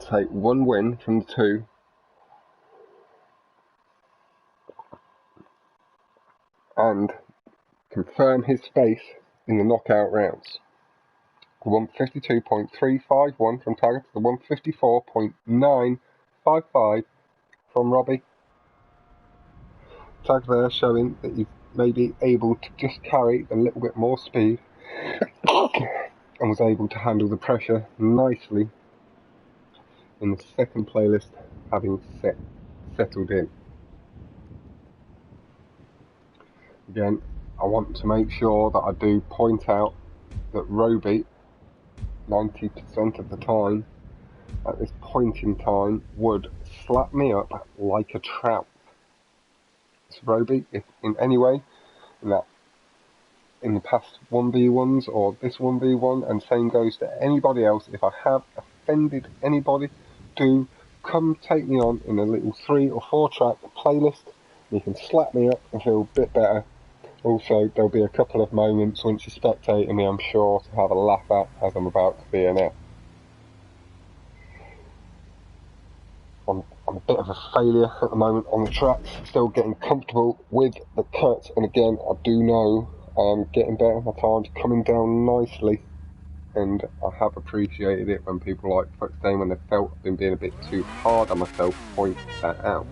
to take 1 win from the 2. And confirm his space in the knockout rounds. The 152.351 from Taga to the 154.955 from Roby. Tag there showing that he's maybe able to just carry a little bit more speed and was able to handle the pressure nicely in the second playlist, having settled in. Again, I want to make sure that I do point out that Roby 90% of the time at this point in time would slap me up like a trout. So Roby, if in any way in the past 1v1s or this 1v1, and same goes to anybody else, if I have offended anybody, do come take me on in a little 3 or 4 track playlist. You can slap me up and feel a bit better. Also, there'll be a couple of moments once you're spectating me, I'm sure, to have a laugh at as I'm about to be in it. I'm a bit of a failure at the moment on the tracks, still getting comfortable with the cuts, and again, I do know I'm getting better, my time's coming down nicely, and I have appreciated it when people like Fuckstein, when they felt I've been being a bit too hard on myself, point that out.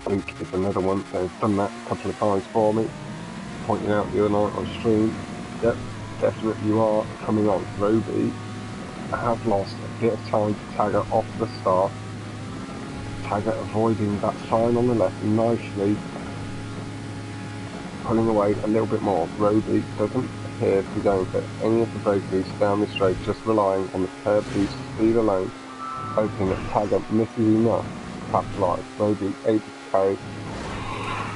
I think it's another one, they've done that a couple of times for me, pointing out the other night on stream. Yep, definitely you are coming on. Roby have lost a bit of time to Taga off the start. Taga avoiding that sign on the left nicely, pulling away a little bit more. Roby doesn't appear to be going for any of the brake boosts down the straight, just relying on the curb boost speed alone, hoping that Taga misses enough to capitalise. Roby able to carry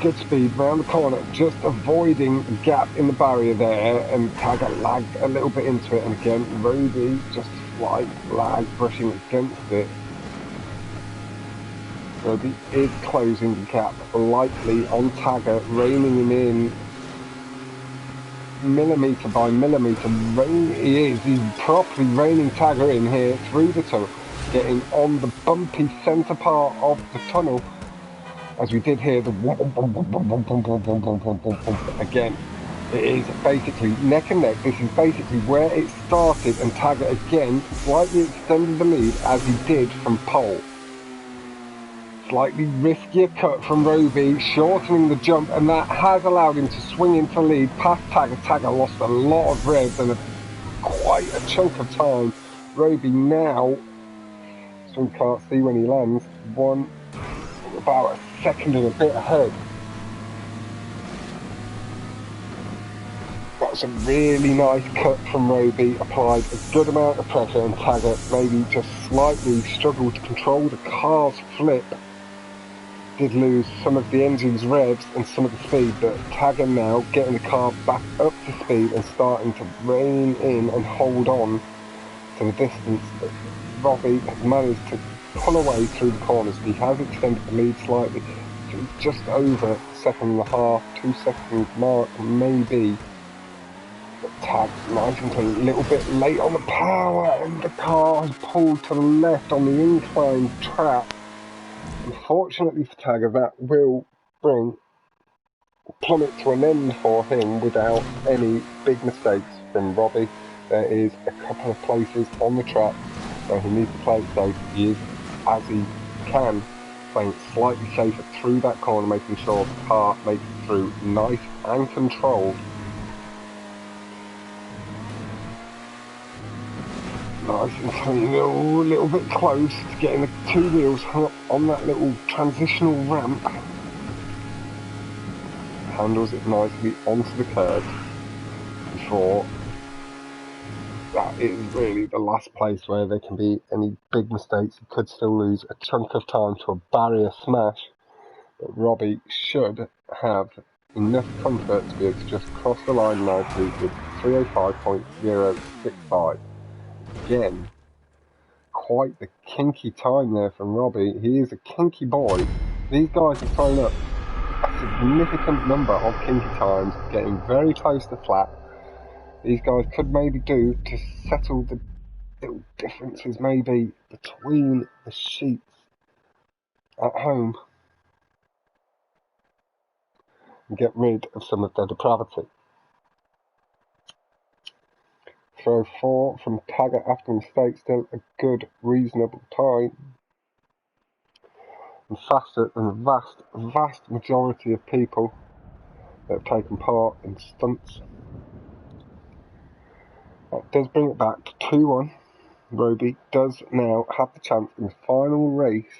good speed round the corner, just avoiding the gap in the barrier there, and Taga lagged a little bit into it, and again Roby just slight lag brushing against it. Roby is closing the gap lightly on Taga, reining him in millimetre by millimetre. He's properly reining Taga in here through the tunnel, getting on the bumpy centre part of the tunnel, as we did hear the again. It is basically neck and neck. This is basically where it started, and Taga again slightly extended the lead as he did from pole. Slightly riskier cut from Roby, shortening the jump, and that has allowed him to swing into the lead past Taga. Taga lost a lot of revs and quite a chunk of time. Roby now, so we can't see when he lands, about a second and a bit ahead. That's a really nice cut from Roby, applied a good amount of pressure, and Taga maybe just slightly struggled to control the car's flip. Did lose some of the engine's revs and some of the speed, but Taga now getting the car back up to speed and starting to rein in and hold on to the distance that Roby has managed to pull away through the corners. He has extended the lead slightly to just over a second and a half, 2 second mark maybe. But Tag nice and clean, a little bit late on the power, and the car has pulled to the left on the inclined track. Unfortunately for Taga, that will bring plummet to an end for him without any big mistakes from Roby. There is a couple of places on the track where he needs to play it safe. He is, as he can, playing it slightly safer through that corner, making sure the car makes it through nice and controlled. Nice and clean, a little bit close to getting the 2 wheels hung up on that little transitional ramp. Handles it nicely onto the curb before that is really the last place where there can be any big mistakes. He could still lose a chunk of time to a barrier smash, but Roby should have enough comfort to be able to just cross the line nicely with 305.065. Again, quite the kinky time there from Roby. He is a kinky boy. These guys have thrown up a significant number of kinky times, getting very close to flat. These guys could maybe do to settle the little differences maybe between the sheets at home and get rid of some of their depravity. Throw 4 from Tagger after mistake, still a good, reasonable time. And faster than the vast majority of people that have taken part in stunts. That does bring it back to 2-1. Roby does now have the chance in the final race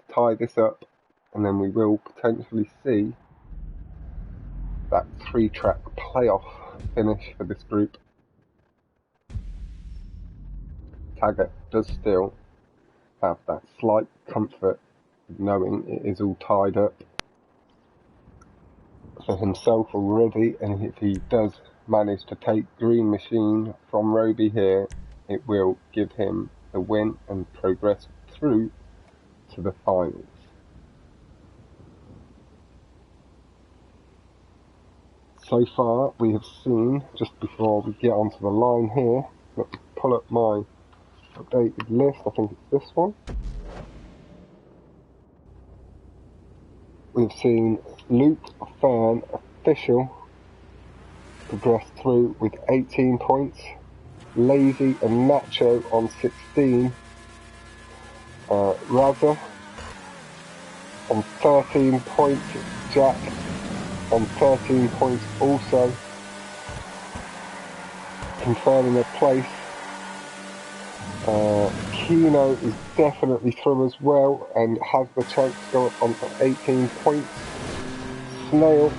to tie this up, and then we will potentially see that 3-track playoff finish for this group. Tagger does still have that slight comfort knowing it is all tied up for himself already, and if he does manage to take Green Machine from Roby here, it will give him the win and progress through to the finals. So far we have seen, just before we get onto the line here, let me pull up my updated list, I think it's this one. We've seen Luke Fern, official, progress through with 18 points. Lazy and Nacho on 16. Raza on 13 points. Jack on 13 points also, confirming a place. Kino is definitely through as well and has the chance to go up on 18 points. Snail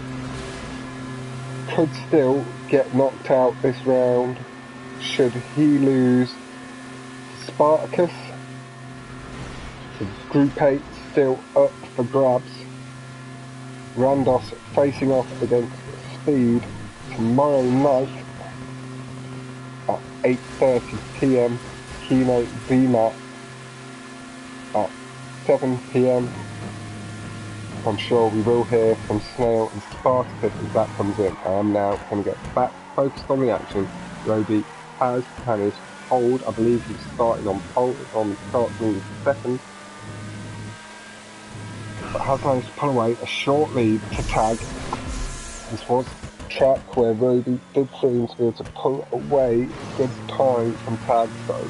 could still get knocked out this round should he lose to Spartacus. So Group 8 still up for grabs. Randos facing off against Speed tomorrow night at 8:30 PM. Kino VMAT at 7 PM. I'm sure we will hear from Snail and Spartacus as that comes in. I am now going to get back focused on the action. Roby has managed to hold. I believe he's starting on pole on start move second, but has managed to pull away a short lead to Tag. This was a track where Roby did seem to be able to pull away good time from Tag, so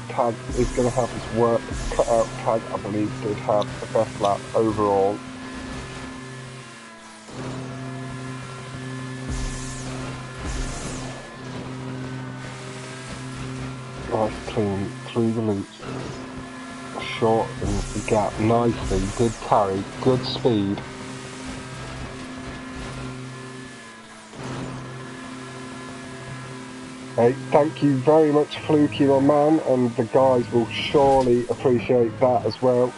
Tag is going to have his work cut out. Tag, I believe, did have the best lap overall. Nice clean through the loops. Shortens the gap nicely. Good carry, good speed. Hey, thank you very much, Fluky, my man, and the guys will surely appreciate that as well.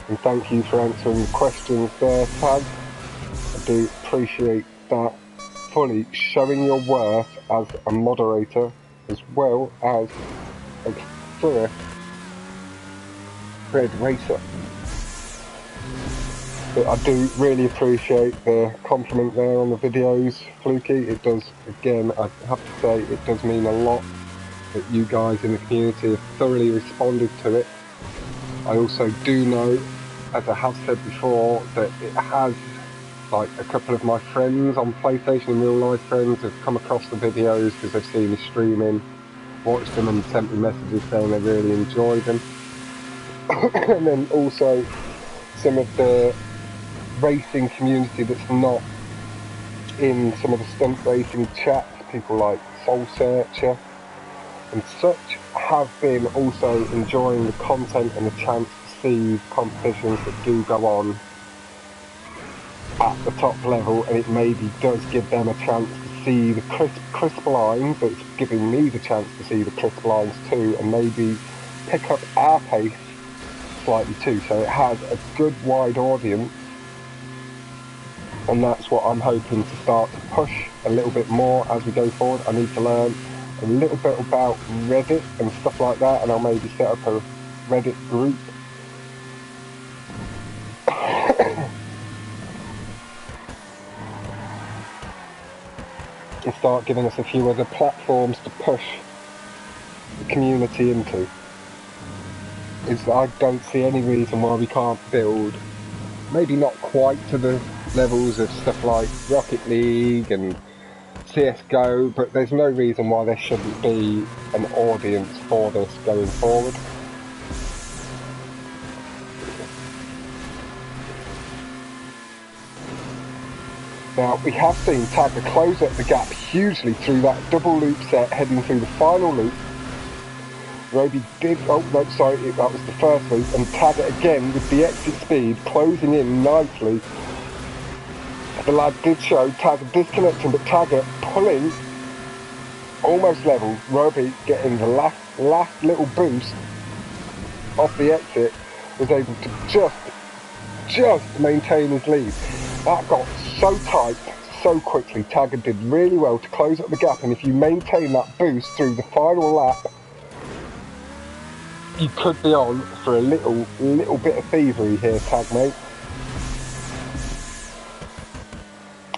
And thank you for answering the questions there, Tag. I do appreciate that fully, showing your worth as a moderator as well as a thorough bred racer. But I do really appreciate the compliment there on the videos, Fluky. It does, again, I have to say, it does mean a lot that you guys in the community have thoroughly responded to it. I also do know, as I have said before, that it has, like, a couple of my friends on PlayStation and real life friends have come across the videos because they've seen me streaming, watched them and sent me messages saying they really enjoyed them. And then also some of the racing community that's not in some of the stunt racing chats, people like Soul Searcher and such, have been also enjoying the content and the chance to see competitions that do go on at the top level, and it maybe does give them a chance to see the crisp lines. It's giving me the chance to see the crisp lines too, and maybe pick up our pace slightly too, so it has a good wide audience and that's what I'm hoping to start to push a little bit more as we go forward. I need to learn a little bit about Reddit and stuff like that, and I'll maybe set up a Reddit group and start giving us a few other platforms to push the community into. I don't see any reason why we can't build, maybe not quite to the levels of stuff like Rocket League and CSGO, but there's no reason why there shouldn't be an audience for this going forward. Now, we have seen Tagapiou close up the gap hugely through that double loop set, heading through the final loop. Roby did, oh no, sorry, that was the first loop, and Tagapiou again with the exit speed, closing in nicely. The lad did show Tagapiou disconnecting, but Tagapiou pulling almost level. Roby getting the last little boost off the exit, was able to just maintain his lead. That got so tight so quickly. Tagapiou did really well to close up the gap, and if you maintain that boost through the final lap, you could be on for a little bit of thievery here, Tag mate.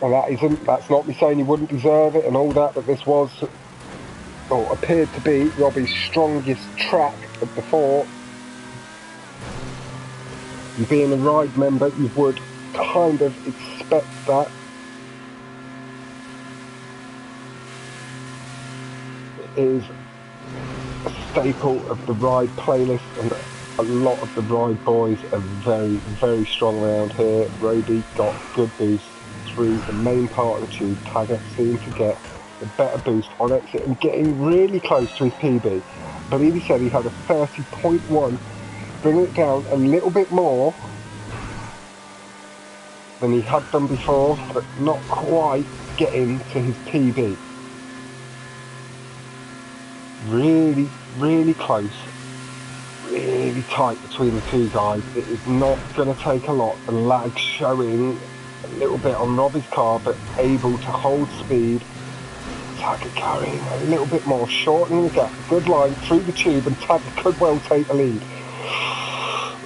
And that's not me saying he wouldn't deserve it and all that, but this was, or appeared to be, Roby's strongest track of the four. And being a ride member, you would kind of expect that. It is a staple of the ride playlist, and a lot of the ride boys are very, very strong around here. Roby got good boost through the main part of the tube. Tagapiou seemed to get the better boost on exit and getting really close to his PB. I believe he said he had a 30.1, bringing it down a little bit more than he had done before, but not quite getting to his PB. Really, really close, really tight between the two guys. It is not going to take a lot. The lag showing a little bit on Roby's car, but able to hold speed. Tagapiou carrying a little bit more, shortening the gap. Good line through the tube, and Tagapiou could well take the lead.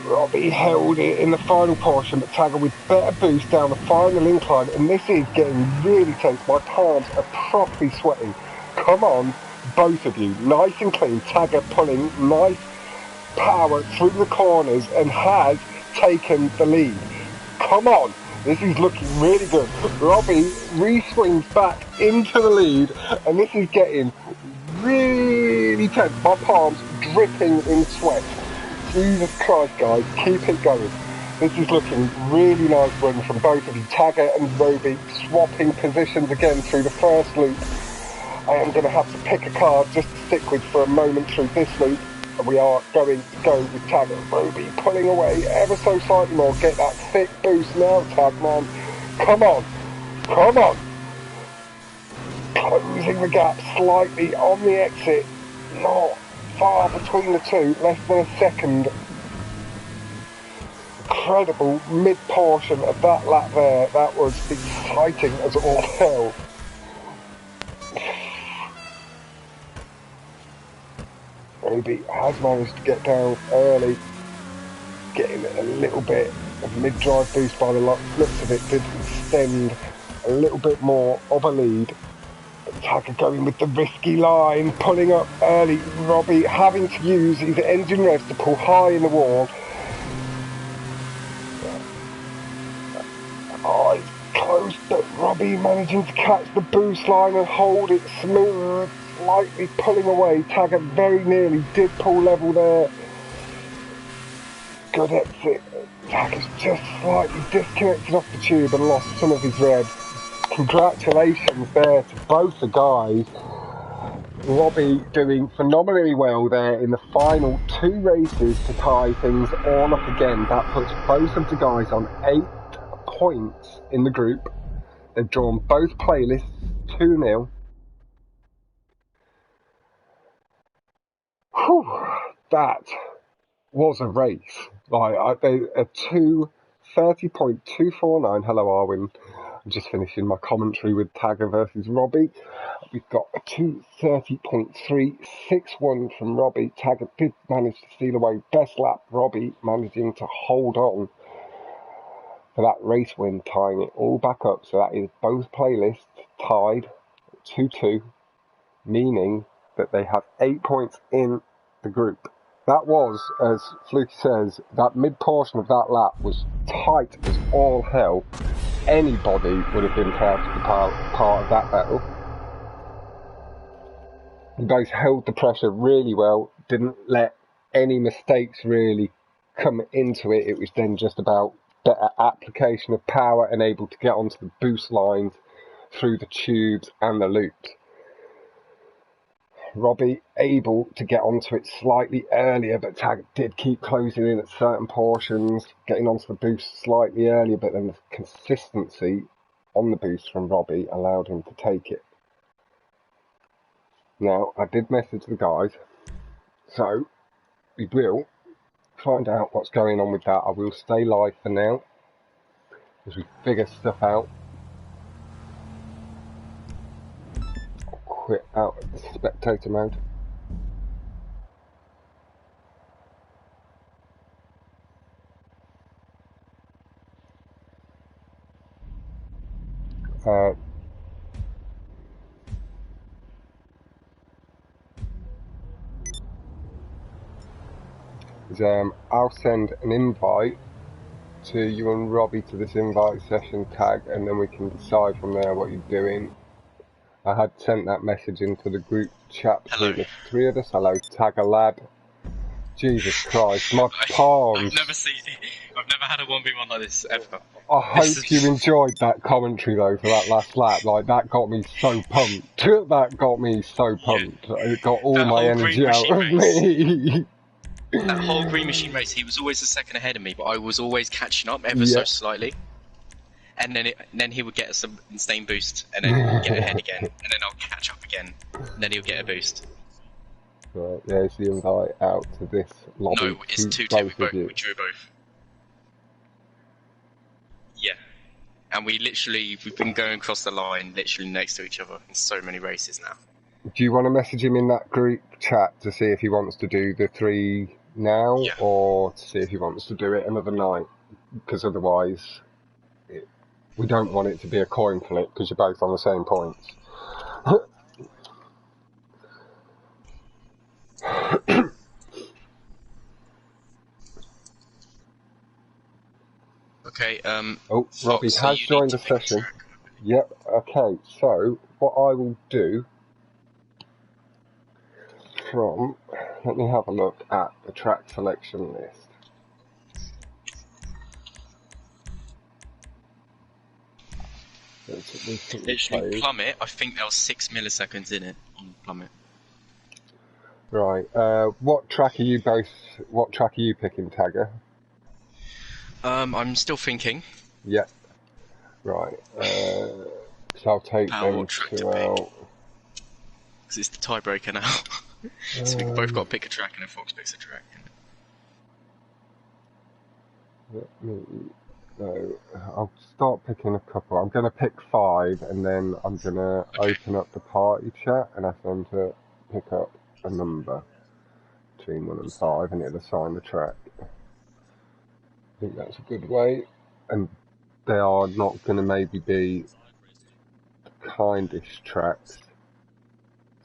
Roby held it in the final portion, but Tagapiou with better boost down the final incline, and this is getting really tense. My palms are properly sweating. Come on, both of you, nice and clean. Tagapiou pulling nice power through the corners and has taken the lead. Come on, this is looking really good. Roby re-swings back into the lead, and this is getting really tense. My palms dripping in sweat. Jesus Christ, guys, keep it going. This is looking really nice run from both of you. Tagapiou and Roby swapping positions again through the first loop. I am going to have to pick a card just to stick with for a moment through this loop. We are going to go with Tagapiou and Roby pulling away ever so slightly more. Get that thick boost now, Tag man. Come on, come on. Closing the gap slightly on the exit. Not far between the two, less than a second. Incredible mid-portion of that lap there. That was exciting as all hell. Roby has managed to get down early, getting a little bit of mid-drive boost by the looks of it, did extend a little bit more of a lead. Tagapiou going with the risky line, pulling up early. Roby having to use his engine revs to pull high in the wall. Oh, it's close, but Roby managing to catch the boost line and hold it smooth, slightly pulling away. Tagapiou very nearly did pull level there. Good exit. Tagapiou's just slightly disconnected off the tube and lost some of his revs. Congratulations there to both the guys. Roby doing phenomenally well there in the final two races to tie things all up again. That puts both of the guys on 8 points in the group. They've drawn both playlists 2-0. Whew, that was a race. Like, two 2:30.249. Hello, Arwin. I'm just finishing my commentary with Tagger versus Roby. We've got a 2:30.361 from Roby. Tagger did manage to steal away best lap. Roby managing to hold on for that race win, tying it all back up. So that is both playlists tied 2-2, meaning that they have 8 points in the group. That was, as Fluke says, that mid portion of that lap was tight as all hell. Anybody would have been proud to be part of that battle. You both held the pressure really well, didn't let any mistakes really come into it. It was then just about better application of power and able to get onto the boost lines through the tubes and the loops. Roby able to get onto it slightly earlier, but Tag did keep closing in at certain portions, getting onto the boost slightly earlier, but then the consistency on the boost from Roby allowed him to take it. Now, I did message the guys, so we will find out what's going on with that. I will stay live for now as we figure stuff out. I'll quit out of the spectator mode. I'll send an invite to you and Roby to this invite session, Tag, and then we can decide from there what you're doing. I had sent that message into the group chat between the three of us. Hello, Tagger lad. Jesus Christ, my palms. I've never had a 1v1 like this ever. I hope you enjoyed that commentary though for that last lap. Like, that got me so pumped. That got me so pumped. Yeah. It got all my energy out of me. That whole green machine race, he was always a second ahead of me, but I was always catching up ever so slightly. And then he would get some insane boost, and then get ahead again, and then I'll catch up again, and then he'll get a boost. Right, there's the invite out to this lobby. No, it's 2-2, we drew both. Yeah. And we've been going across the line, literally next to each other in so many races now. Do you want to message him in that group chat to see if he wants to do the 3 now, or to see if he wants to do it another night? Because otherwise, we don't want it to be a coin flip, because you're both on the same points. Okay, oh, Roby has joined the session. Yep, okay, so what I will do let me have a look at the track selection list. Literally, Plummet, I think there was 6 milliseconds in it on Plummet. Right, what track are you picking, Tagger? I'm still thinking. Yeah. Right, so I'll take them two out. Because it's the tiebreaker now. So we've both got to pick a track, and then Fox picks a track. I'll start picking a couple. I'm going to pick 5, and then I'm going to open up the party chat and ask them to pick up a number between 1 and 5, and it'll assign the track. I think that's a good way. And they are not going to maybe be the kindest tracks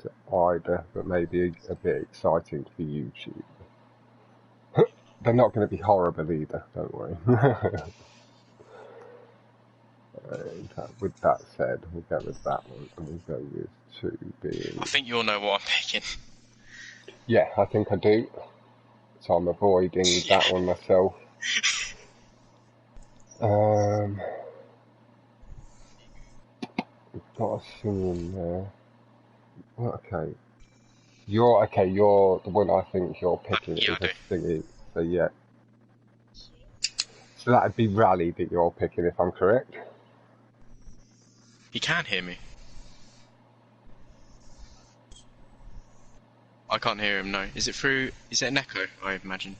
to either, but maybe a bit exciting for YouTube. They're not going to be horrible either, don't worry. With that said, we'll go with that one, and we'll go with 2 being... I think you'll know what I'm picking. Yeah, I think I do. So I'm avoiding that one myself. We've got a thing in there. Well, okay. You're the one I think you're picking is a thingy. So yeah. So that'd be Rally that you're picking, if I'm correct. You can hear me. I can't hear him, no. Is it an echo, I imagine?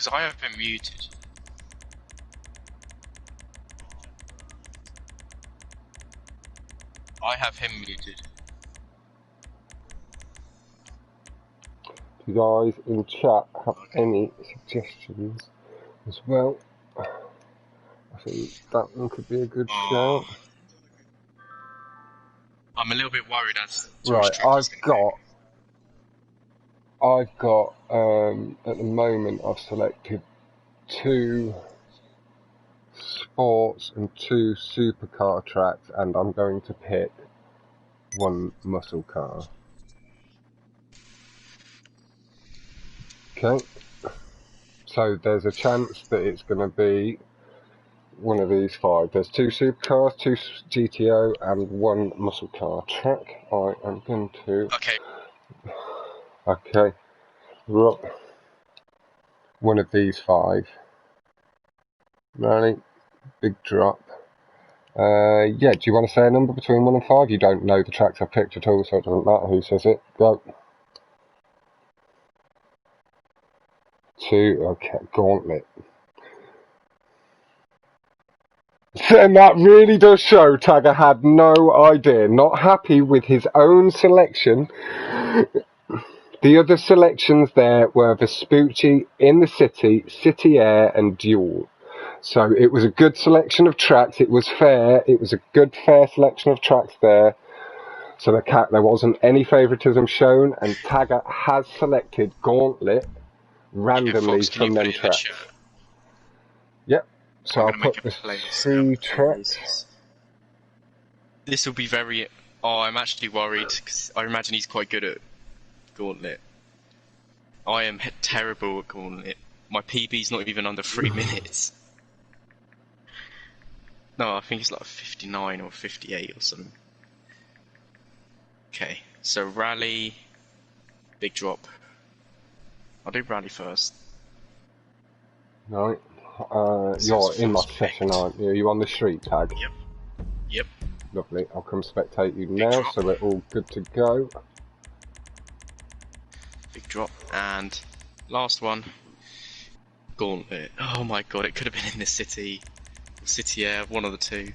Because I have been muted. I have him muted. Do you guys in chat have any suggestions as well? I think that one could be a good shout. I'm a little bit worried as to Right, I've got at the moment I've selected 2 sports and 2 supercar tracks, and I'm going to pick 1 muscle car. Okay, so there's a chance that it's going to be one of these 5. There's 2 supercars, 2 GTO, and 1 muscle car track. I am going to. Okay. Right. One of these 5. Ready? Big drop. Yeah, do you want to say a number between 1 and 5? You don't know the tracks I've picked at all, so it doesn't matter who says it. Go. 2. Okay, Gauntlet. And that really does show Tagger had no idea, not happy with his own selection. The other selections there were Vespucci, In the City, City Air and Duel. So it was a good selection of tracks, it was fair, it was a good fair selection of tracks there. So there wasn't any favouritism shown, and Tagger has selected Gauntlet randomly from them tracks. Yep. So I'll put the 3 tracks. This will be very... Oh, I'm actually worried, because I imagine he's quite good at Gauntlet. I am terrible at Gauntlet. My PB's not even under 3 minutes. No, I think it's like 59 or 58 or something. Okay, so Rally, Big Drop. I'll do Rally first. Right. You're in my session, aren't you? Are you on the street tag? Yep. Lovely. I'll come spectate you now, so we're all good to go. Big Drop, and last one, Gauntlet. Oh my god, it could have been in the City, or City Air, one of the 2.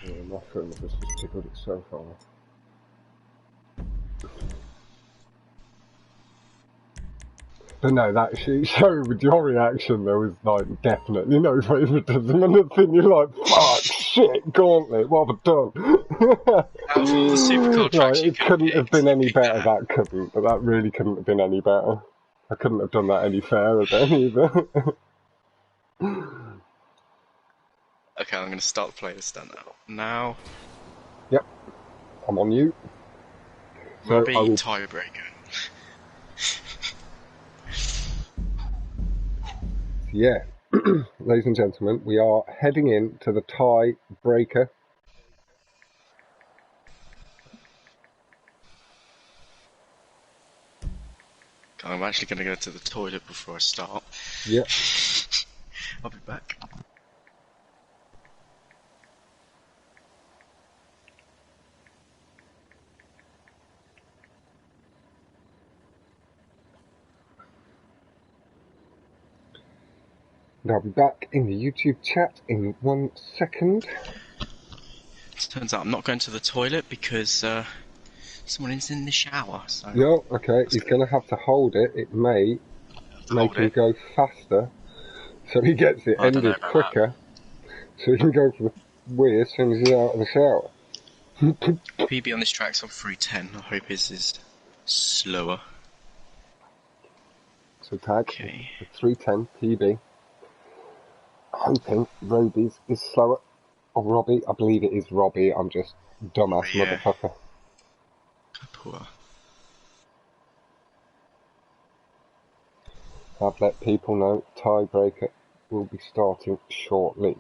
Yeah, my phone has just tickled it so far. But no, that show with your reaction, there was like definitely no favouritism, and the thing you're like, fuck, shit, Gauntlet, what have I done? Right, it couldn't have been any better, that couldn't, but that really couldn't have been any better. I couldn't have done that any fairer then either. Okay, I'm going to start the playlist now. Yep, I'm on you. Roby, tiebreaker. Yeah, ladies and gentlemen, we are heading in to the tiebreaker. I'm actually going to go to the toilet before I start. Yep. I'll be back. And I'll be back in the YouTube chat in 1 second. It turns out I'm not going to the toilet because someone is in the shower. So Yeah, okay, he's going to have to hold it. It may make him go faster, so he gets it ended quicker, so he can go for the wee as soon as he's out of the shower. PB on this track's on 310. I hope his is slower. So tag, 310 PB. Hoping Roby's is slower. Or Roby, I believe it is Roby, I'm just dumbass motherfucker. Poor. I've let people know tiebreaker will be starting shortly.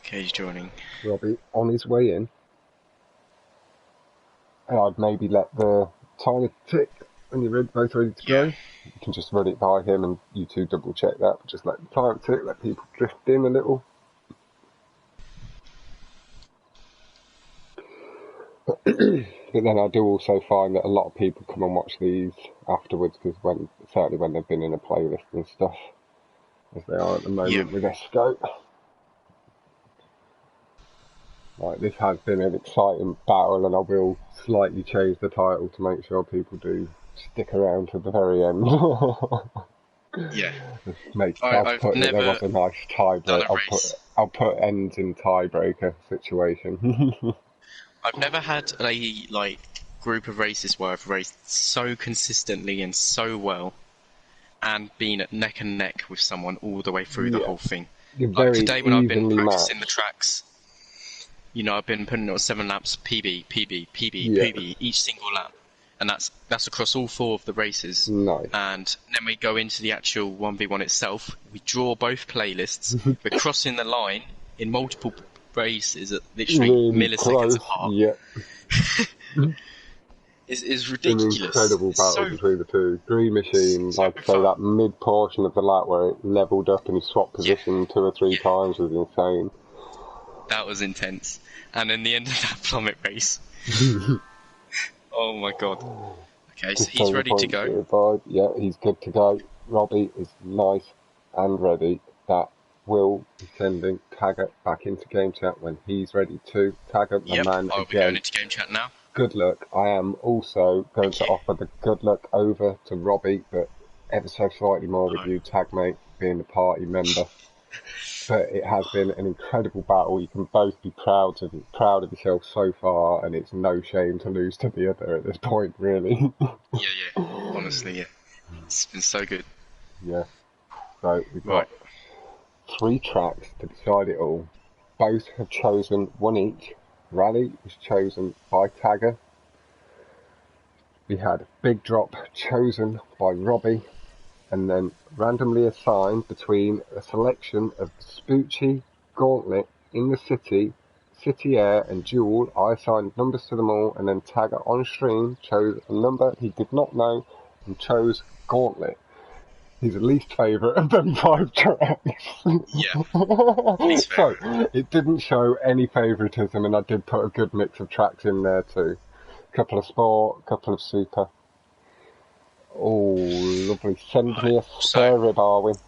Okay, he's joining. Roby on his way in. And I'd maybe let the timer tick when you're both ready to go. You can just run it by him and you two double check that, but just let the time tick, let people drift in a little. But then I do also find that a lot of people come and watch these afterwards, because certainly when they've been in a playlist and stuff, as they are at the moment with Esco. Right, this has been an exciting battle, and I will slightly change the title to make sure people do stick around to the very end. Yeah. I'll put it, there was a nice tiebreaker. I'll put ends in tiebreaker situation. I've never had a group of races where I've raced so consistently and so well, and been neck and neck with someone all the way through the whole thing. Like today, when I've been practicing the tracks, you know, I've been putting on 7 laps, PB, PB, each single lap, and that's across all 4 of the races. Nice. And then we go into the actual 1v1 itself. We draw both playlists. We're crossing the line in multiple races at literally milliseconds apart. Yeah. It's ridiculous. An incredible battle between the two. Green Machine, I'd say that mid portion of the lap where it levelled up and he swapped position 2 or 3 times was insane. That was intense. And then the end of that plummet race. Oh my god. Okay, so he's ready to go. Yeah, he's good to go. Roby is nice and ready. That will be sending Taggart back into game chat when he's ready to. Taggart, my man, I'll be going into game chat now. Good luck. I am also going to offer the good luck over to Roby, but ever so slightly more with you, Tagmate, being the party member. But it has been an incredible battle. You can both be proud of yourself so far, and it's no shame to lose to the other at this point, really. Yeah. Honestly, yeah. It's been so good. Yeah. So we've got 3 tracks to decide it all. Both have chosen one each. Rally was chosen by Taggart. We had Big Drop chosen by Roby, and then randomly assigned between a selection of Spoochie, Gauntlet, In the City, City Air and Duel. I assigned numbers to them all, and then Taggart on stream chose a number he did not know and chose Gauntlet. His least favourite of them 5 tracks. Yeah. So, it didn't show any favouritism, and I did put a good mix of tracks in there too. A couple of sport, a couple of super. Oh, lovely. Send me a spare rib, Arwin.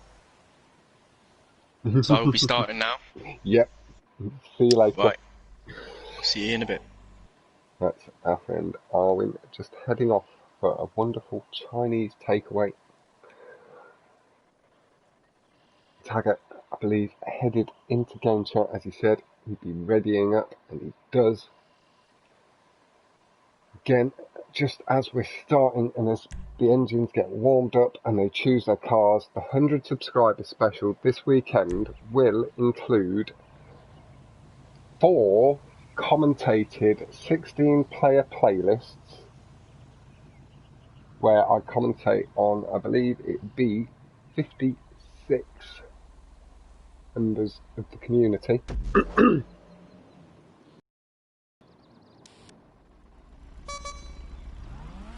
So I'll be starting now? Yep. See you later. Right. See you in a bit. That's our friend Arwin just heading off for a wonderful Chinese takeaway. Taggart, I believe, headed into game chat, as he said. He'd be readying up, and he does. Again, just as we're starting and as the engines get warmed up and they choose their cars, the 100 subscriber special this weekend will include 4 commentated 16-player playlists where I commentate on, I believe it'd be 56 members of the community.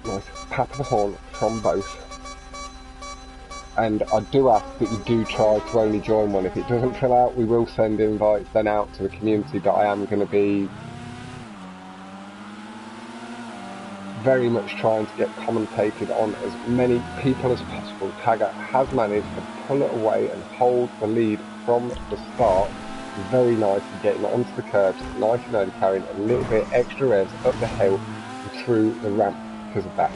Nice pat of the horn from both. And I do ask that you do try to only join one. If it doesn't fill out, we will send invites then out to the community, but I am going to be very much trying to get commentated on as many people as possible. Taggart has managed to pull it away and hold the lead from the start. Very nicely getting onto the curbs, nice and early, carrying a little bit extra revs up the hill and through the ramp because of that.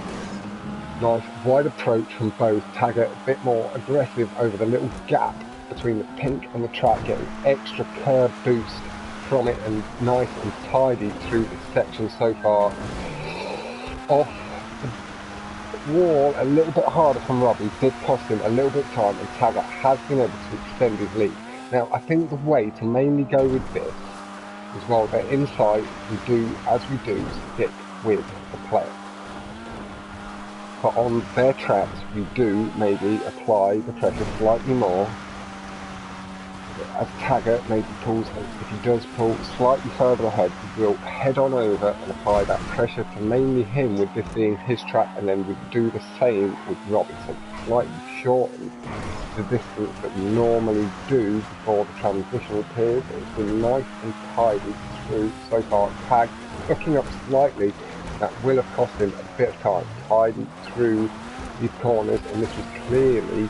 Nice wide approach from both. Taggart a bit more aggressive over the little gap between the pink and the track, getting extra curb boost from it, and nice and tidy through this section so far. Off the wall a little bit harder from Roby, did cost him a little bit of time, and Taggart has been able to extend his lead. Now I think the way to mainly go with this is, while they're inside, we do, as we do, stick with the player. But on their tracks we do maybe apply the pressure slightly more as Taggart maybe pulls, if he does pull slightly further ahead, he will head on over and apply that pressure to mainly him, with this being his track, and then would do the same with Roby. So slightly shorten the distance that we normally do before the transitional period. It's been nice and tidy through so far. Tag hooking up slightly, that will have cost him a bit of time. Tidy through these corners, and this was clearly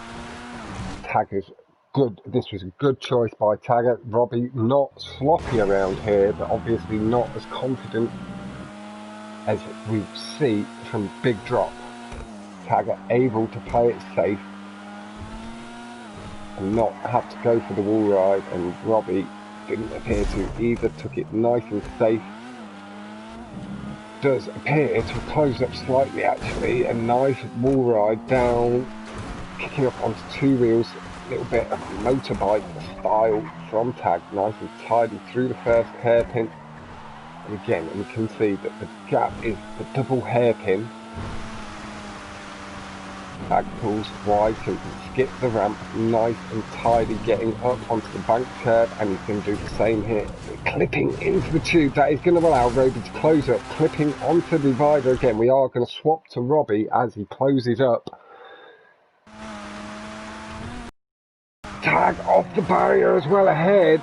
Taggart's good. This was a good choice by Taggart. Roby not sloppy around here, but obviously not as confident as we see from Big Drop. Taggart able to play it safe and not have to go for the wall ride, and Roby didn't appear to either. Took it nice and safe. Does appear to close up slightly actually. A nice wall ride down, kicking up onto two wheels. A little bit of motorbike style from Tag, nice and tidy through the first hairpin. And again, we can see that the gap is the double hairpin. Tag pulls wide so he can skip the ramp, nice and tidy, getting up onto the bank curb, and he's going to do the same here. Clipping into the tube, that is going to allow Roby to close up, clipping onto the divider again. We are going to swap to Roby as he closes up. Tag off the barrier as well ahead.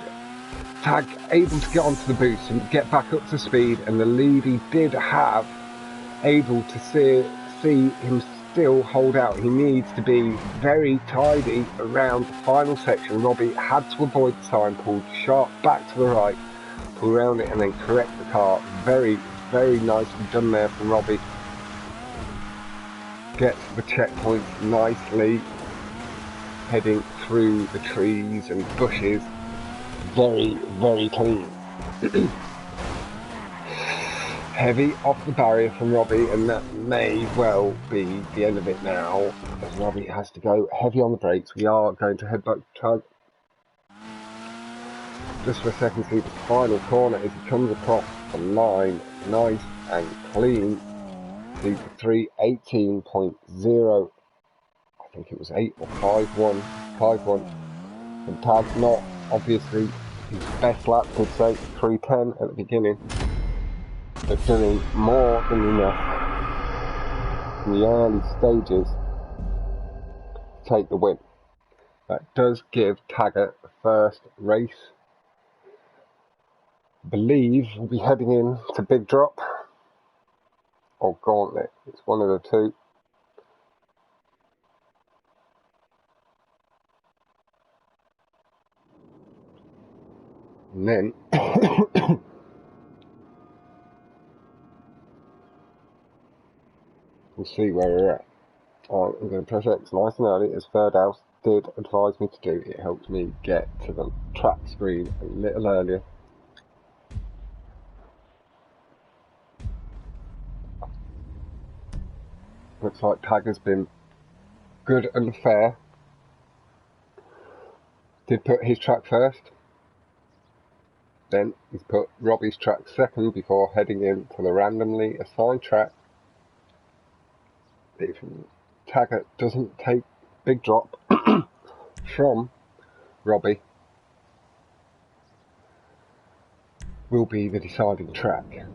Tag able to get onto the boost and get back up to speed, and the lead he did have, able to see him still hold out. He needs to be very tidy around the final section. Roby had to avoid the time, pulled sharp back to the right, pull around it and then correct the car. Very, very nicely done there from Roby. Gets the checkpoints nicely, heading through the trees and bushes. Very, very clean. Heavy off the barrier from Roby, and that may well be the end of it now, as Roby has to go heavy on the brakes. We are going to head back to Tug. Just for a second, see the final corner as he comes across the line, nice and clean. The 3:18.0, I think it was 8 or 5:1, and Tag not obviously his best lap, could say 3:10 at the beginning, but doing more than enough in the early stages to take the win. That does give Taggart the first race. I believe we'll be heading in to Big Drop or Gauntlet. It's one of the two. And then we'll see where we're at. I'm going to press X nice and early, as Third House did advise me to do. It helped me get to the track screen a little earlier. Looks like Tag has been good and fair. Did put his track first. Then he's put Roby's track second before heading in to the randomly assigned track. If Taggart doesn't take Big Drop from Roby, will be the deciding track.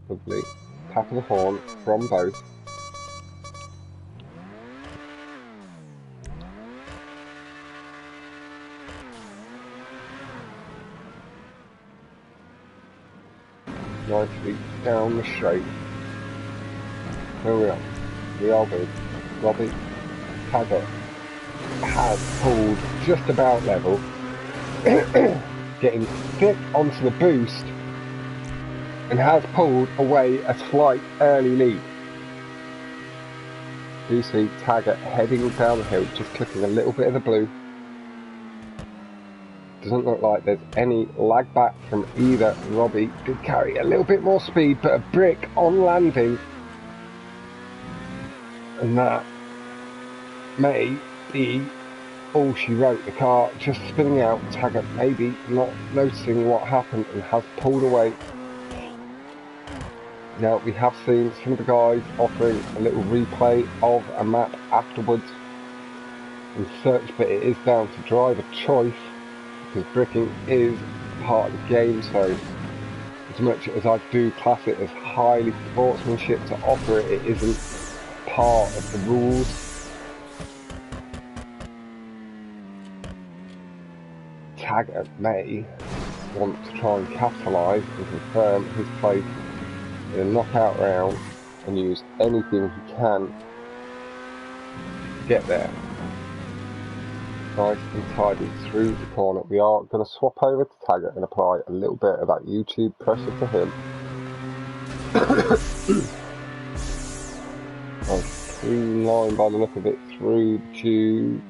Lovely tap of the horn from both. Nicely down the straight. Here we are. We are with Roby. Taggart has pulled just about level, getting thick onto the boost, and has pulled away a slight early lead. You see Taggart heading down the hill, just clipping a little bit of the blue. Doesn't look like there's any lag back from either. Roby did carry a little bit more speed, but a brick on landing, and that may be all she wrote. The car just spinning out, Taggart maybe not noticing what happened and has pulled away. Now, we have seen some of the guys offering a little replay of a map afterwards and such, but it is down to driver choice because bricking is part of the game. So as much as I do class it as highly sportsmanship to offer it, it isn't part of the rules. Taggart may want to try and capitalise and confirm his place in a knockout round and use anything he can to get there. Nice and tidy through the corner. We are going to swap over to Taggart and apply a little bit of that YouTube pressure to him. Nice clean line by the look of it through to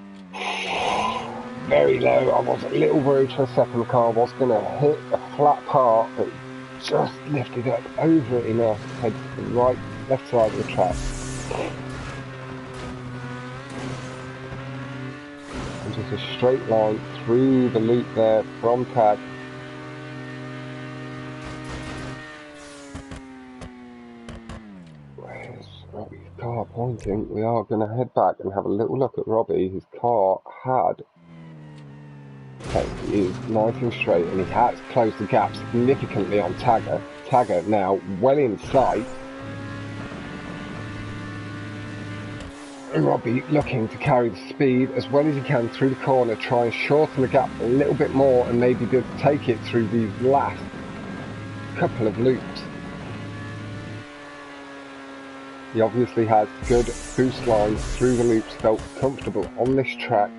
very low. I was a little worried for a second the car was going to hit a flat part, but just lifted up over it enough to head to the left side of the track. And just a straight line through the loop there from Tag. Where's Roby's car pointing? We are going to head back and have a little look at Roby. His car had... He is nice and straight and he has closed the gap significantly on Taggart. Taggart now well in sight. And Roby looking to carry the speed as well as he can through the corner, try and shorten the gap a little bit more and maybe be able to take it through these last couple of loops. He obviously has good boost lines through the loops, felt comfortable on this track.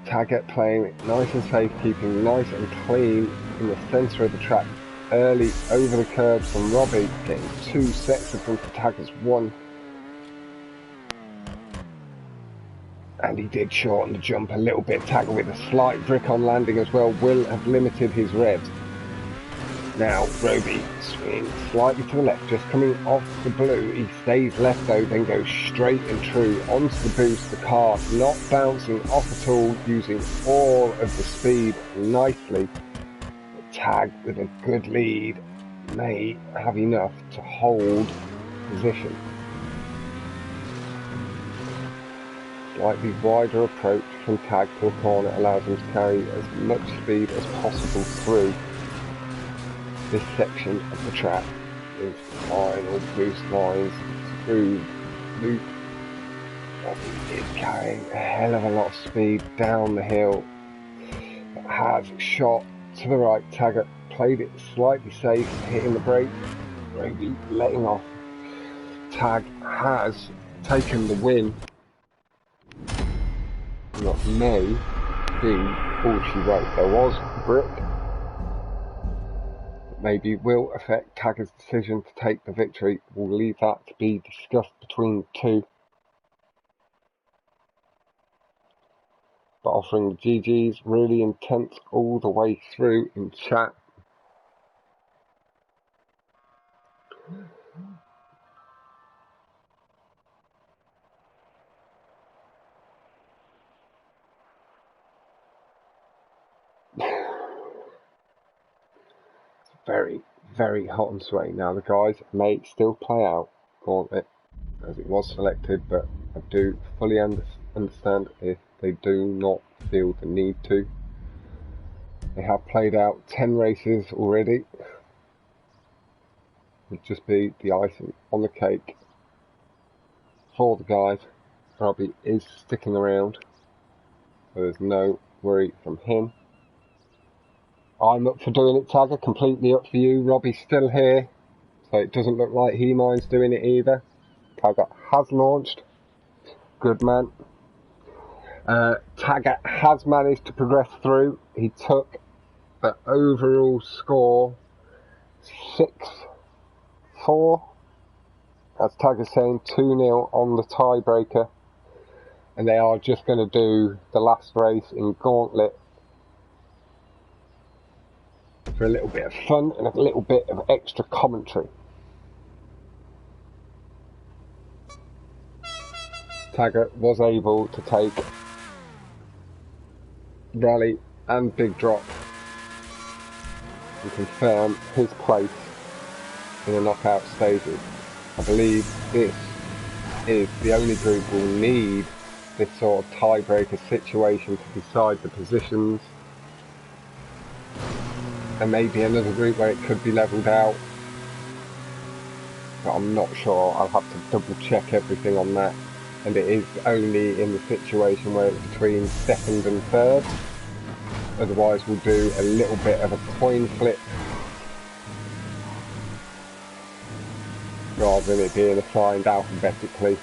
Taggart playing it nice and safe, keeping nice and clean in the centre of the track, early over the curbs from Roby, getting 2 sets of them for Taggart's 1. And he did shorten the jump a little bit. Taggart with a slight brick on landing as well will have limited his revs. Now Roby swinging slightly to the left, just coming off the blue. He stays left though, then goes straight and true onto the boost. The car not bouncing off at all, using all of the speed nicely. But Tag with a good lead may have enough to hold position. Slightly wider approach from Tag to the corner allows him to carry as much speed as possible through this section of the track. Is final boost lines through loop. Roby is carrying a hell of a lot of speed down the hill, but has shot to the right. Taggart played it slightly safe, hitting the brake. Roby letting off. Tag has taken the win. That may be all she wrote. There was brick. Maybe will affect Taggart's decision to take the victory. We'll leave that to be discussed between the two. But offering the GGs, really intense all the way through in chat. Very, very hot and sweaty now. The guys may still play out Gauntlet as it was selected, but I do fully understand if they do not feel the need to. They have played out 10 races already. It would just be the icing on the cake for the guys. Roby is sticking around, so there's no worry from him. I'm up for doing it, Taggart, completely up for you. Roby's still here, so it doesn't look like he minds doing it either. Taggart has launched. Good man. Taggart has managed to progress through. He took the overall score 6-4. As Taggart's saying, 2-0 on the tiebreaker. And they are just going to do the last race in Gauntlet for a little bit of fun and a little bit of extra commentary. Taggart was able to take rally and big drop and confirm his place in the knockout stages. I believe this is the only group we'll need this sort of tiebreaker situation to decide the positions. There may be another group where it could be levelled out, but I'm not sure. I'll have to double check everything on that. And it is only in the situation where it's between second and third. Otherwise we'll do a little bit of a coin flip rather than it being assigned alphabetically.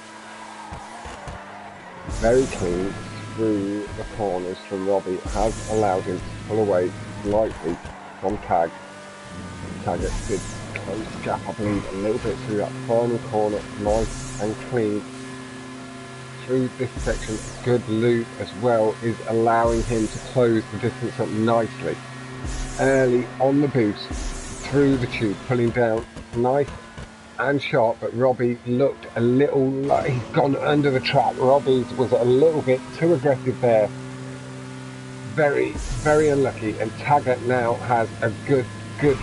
Very clean through the corners from Roby has allowed him to pull away slightly from Tag. Tagapiou did close the gap, I believe, a little bit through that final corner, nice and clean. Through this section, good loop as well is allowing him to close the distance up nicely. Early on the boost, through the tube, pulling down nice and sharp, but Roby looked a little like he's gone under the track. Roby was a little bit too aggressive there. Very, very unlucky, and Taggart now has a good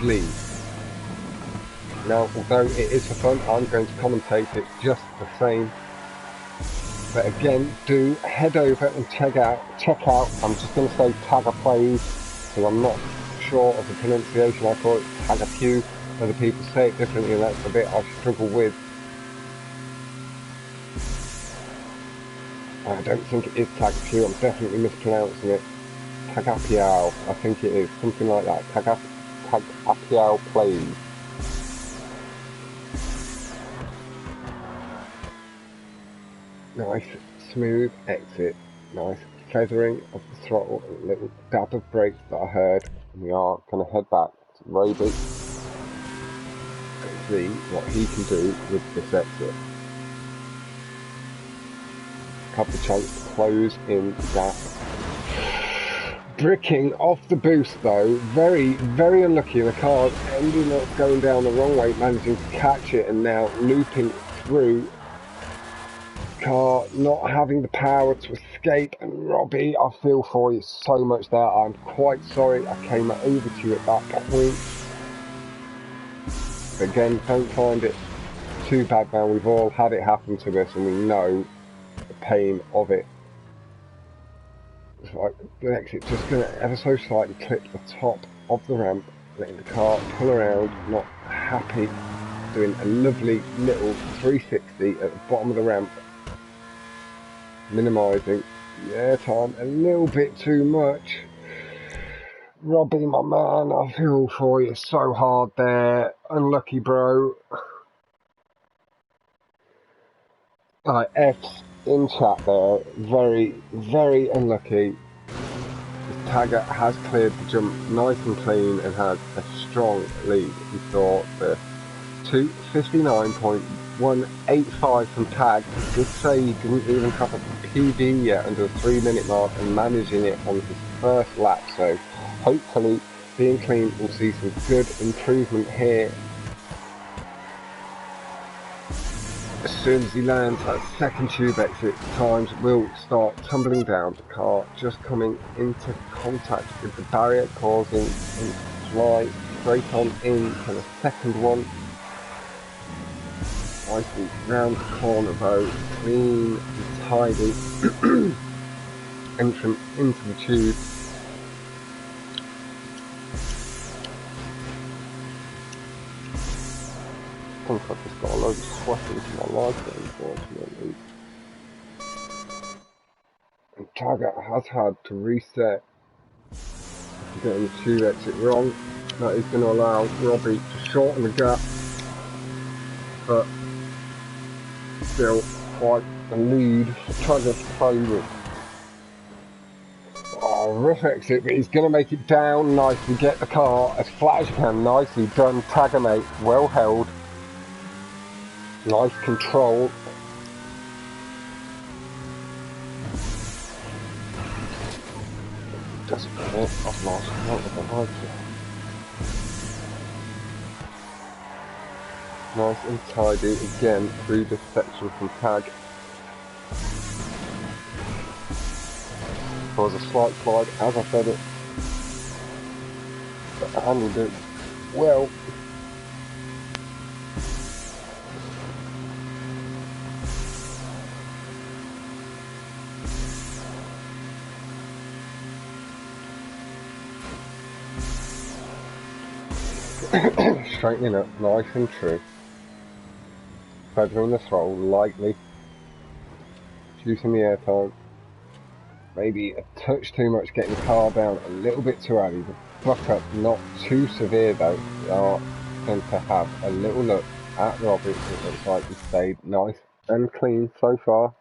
lead. Now, although it is for fun, I'm going to commentate it just the same. But again, do head over and check out, I'm just going to say Tagapiou, because I'm not sure of the pronunciation. I call it Tagapiou. Other people say it differently, and that's the bit I struggle with. I don't think it is Tagapiou, I'm definitely mispronouncing it. Tagapiou, I think it is, something like that. Tagapiou plays. Nice smooth exit, nice feathering of the throttle, a little dab of brakes that I heard, and we are going to head back to Roby and see what he can do with this exit. Have the chance to close in that. Bricking off the boost though, very, very unlucky, and the car ending up going down the wrong way, managing to catch it and now looping through. Car not having the power to escape, and Roby, I feel for you so much there. I'm quite sorry I came over to you at that point. But again, don't find it too bad now. We've all had it happen to us and we know the pain of it. It's like the exit just going to ever so slightly clip the top of the ramp, letting the car pull around, not happy, doing a lovely little 360 at the bottom of the ramp. Minimising the air time a little bit too much. Roby, my man, I feel for you so hard there. Unlucky, bro. F's in chat there. Very, very unlucky. Taggart has cleared the jump nice and clean and had a strong lead. We saw the 2:59.185 from Tag. He did say he didn't even have a PB yet under the 3-minute mark and managing it on his first lap, so hopefully being clean we'll see some good improvement here. As soon as he lands that second tube exit, times will start tumbling down. The car just coming into contact with the barrier, causing him to fly straight on into the second one. Nicely round the corner though, clean and tidy entrance into the tube. I think I've just got a load of sweat into my life, unfortunately. And Taggart has had to reset after getting the tube exit wrong. That is going to allow Roby to shorten the gap, but still quite a lead for Taggart to play with. Oh, rough exit, but he's going to make it down nicely, get the car as flat as you can. Nicely done, Tagger, mate, well held. Nice control. Just I've lost count of the lights. Nice and tidy again through this section from Tag. Caused a slight slide, as I said it, but I handled it well. Straightening up nice and true, feathering the throttle lightly, reducing the air time, maybe a touch too much, getting the car down a little bit too early. The buck up not too severe though. We are going to have a little look at Roby. It looks like he stayed nice and clean so far.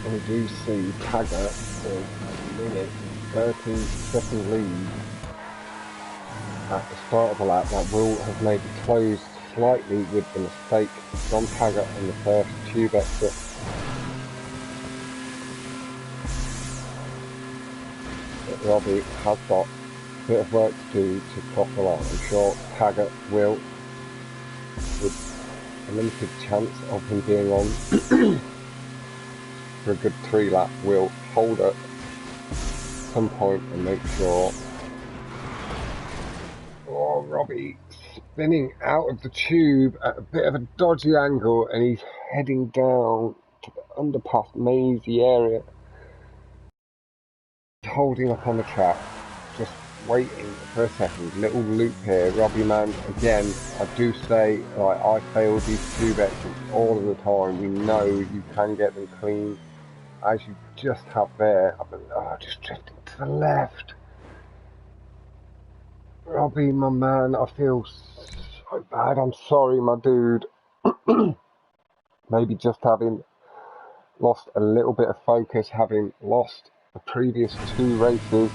And we do see Tagger with a minute 30-second lead at the start of the lap. That will have maybe closed slightly with the mistake from Tagger in the first tube exit. But Roby has got a bit of work to do to cross the line. I'm sure Tagger will, with a limited chance of him being on for a good 3 lap, will hold up some point and make sure. Oh, Roby spinning out of the tube at a bit of a dodgy angle, and he's heading down to the underpass mazy area. He's holding up on the track, just waiting for a second. Little loop here. Roby man, again, I do say, like, I fail these tube exits all of the time. We know you can get them clean, as you just have there. Just drifting to the left. Roby, my man, I feel so bad. I'm sorry, my dude. Maybe just having lost a little bit of focus, having lost the previous 2 races.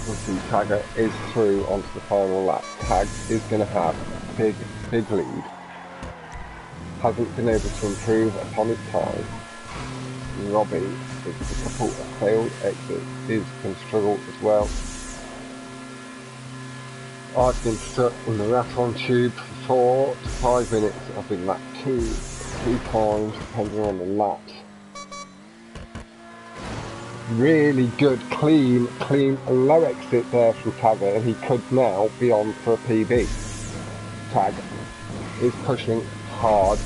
We'll see Tagger is through onto the final lap. Tag is going to have a big lead. Hasn't been able to improve upon his time. Roby, with a couple of failed exits, is going to struggle as well. I've been stuck in the Raton tube for 4 to 5 minutes. I've been lapped 2 to 3 times, depending on the laps. Really good, clean low exit there from Tagger, and he could now be on for a PB. Tag is pushing hard,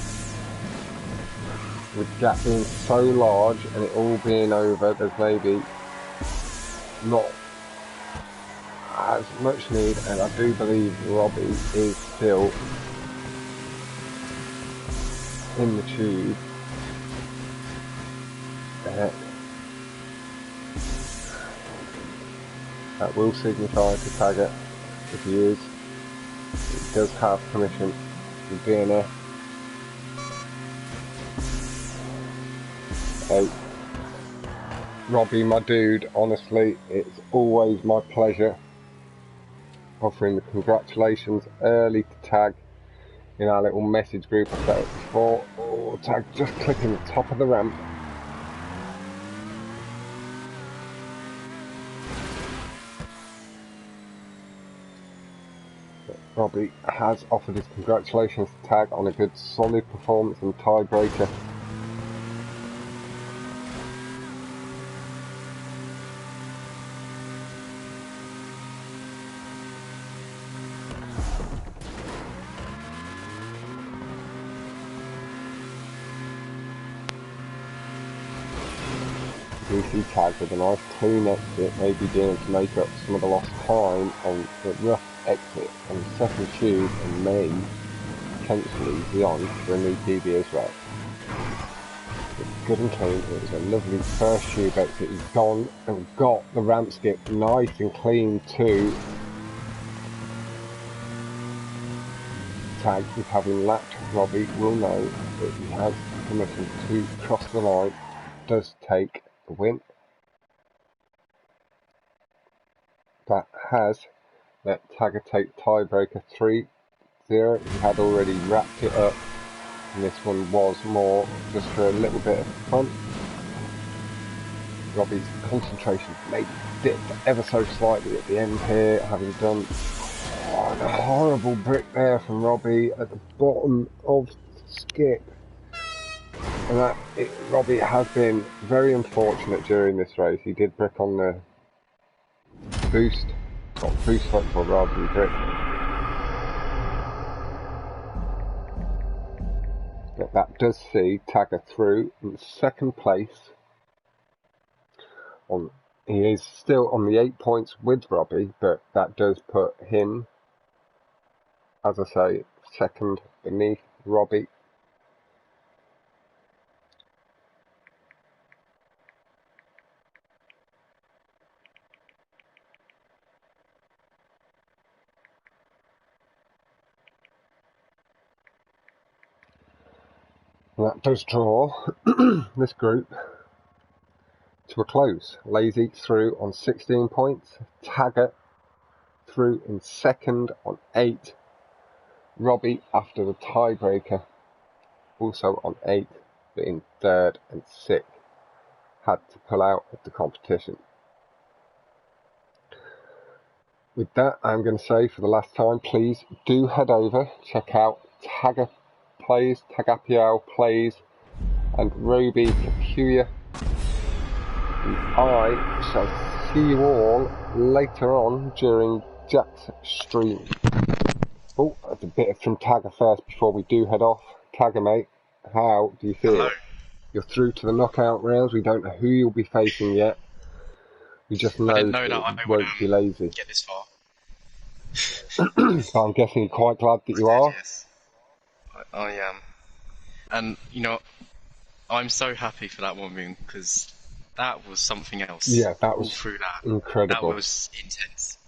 with the gap being so large and it all being over. There's maybe not as much need, and I do believe Roby is still in the tube. That will signify to Tagger if he is. He does have permission from DNF. So, Roby, my dude, honestly, it's always my pleasure offering the congratulations early to Tag in our little message group I set up before. Oh, Tag just clipping the top of the ramp. Roby has offered his congratulations to Tag on a good solid performance and tiebreaker. We see Tag with a nice clean exit, maybe being able to make up some of the lost time on the rough exit on the second tube, and may potentially be on for a new PB as well. It's good and clean. It was a lovely first tube exit. He's gone and got the ramp skip nice and clean too. Tag, with having lapped Roby, will know that he has permission to cross the line. Does take the win. That has let Tagger take tiebreaker 3-0. He had already wrapped it up and this one was more just for a little bit of fun. Robbie's concentration maybe dipped ever so slightly at the end here, having done a horrible brick there from Robbie at the bottom of the skip. And Robbie has been very unfortunate during this race. He did brick on the boost, got boost flexible rather than brick. But that does see Tagger through in second place. He is still on the 8 points with Robbie, but that does put him, as I say, second beneath Robbie. And that does draw this group to a close. Lazy through on 16 points. Taggart through in second on 8. Robbie, after the tiebreaker, also on 8, but in third and 6th, had to pull out of the competition. With that, I'm going to say for the last time, please do head over, check out Tagapiou plays, and Roby Tagapiou. And I shall see you all later on during Jack's stream. Oh, that's a bit from Tagger first before we do head off. Tagger, mate, how do you feel? Hello. You're through to the knockout rounds. We don't know who you'll be facing yet. We just know, that you won't be lazy. Get this far. So I'm guessing you're quite glad that you are. Yes, I am. And you know, I'm so happy for that one win because that was something else. Yeah, that was all through that. incredible. That was intense.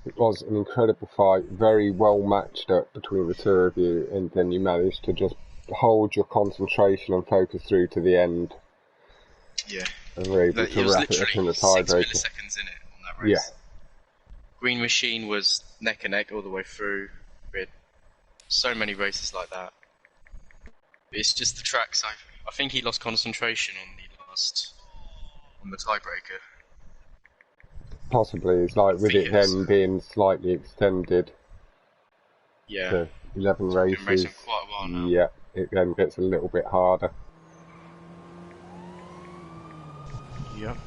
It was an incredible fight, very well matched up between the two of you, and then you managed to just hold your concentration and focus through to the end. Yeah. And were able to wrap it up in the tiebreaker. 6 milliseconds in it on that race. Yeah. Green Machine was neck and neck all the way through. We had so many races like that. It's just the tracks. I think he lost concentration on the tiebreaker. Possibly, it's like with it then being slightly extended to 11 races. Been racing for quite a while now. Yeah, it then gets a little bit harder. Yep.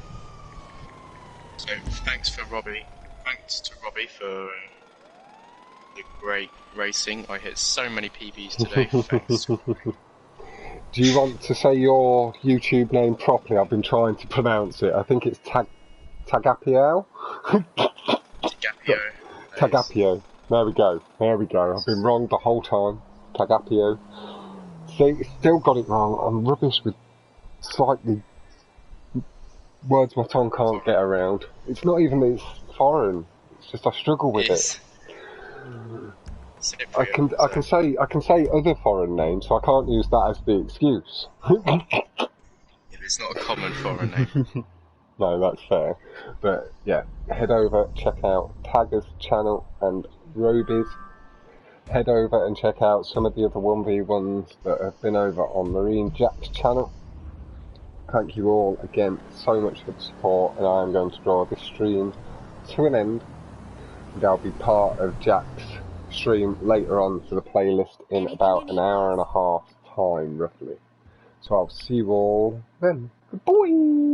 So thanks to Robbie for the great racing. I hit so many PBs today. Thanks. Do you want to say your YouTube name properly? I've been trying to pronounce it. I think it's Tagapiou? Tagapiou. There we go. I've been wrong the whole time. Tagapiou. See, still got it wrong. I'm rubbish with slightly words my tongue can't get around. It's not even that it's foreign. It's just I struggle with it. I can say other foreign names, so I can't use that as the excuse. It's not a common foreign name. No, that's fair. But yeah, head over, check out Tagger's channel and Roby's. Head over and check out some of the other 1v1s that have been over on Marine Jack's channel. Thank you all again so much for the support, and I am going to draw this stream to an end. And I'll be part of Jack's stream later on for the playlist in about an hour and a half time, roughly. So I'll see you all then. Goodbye!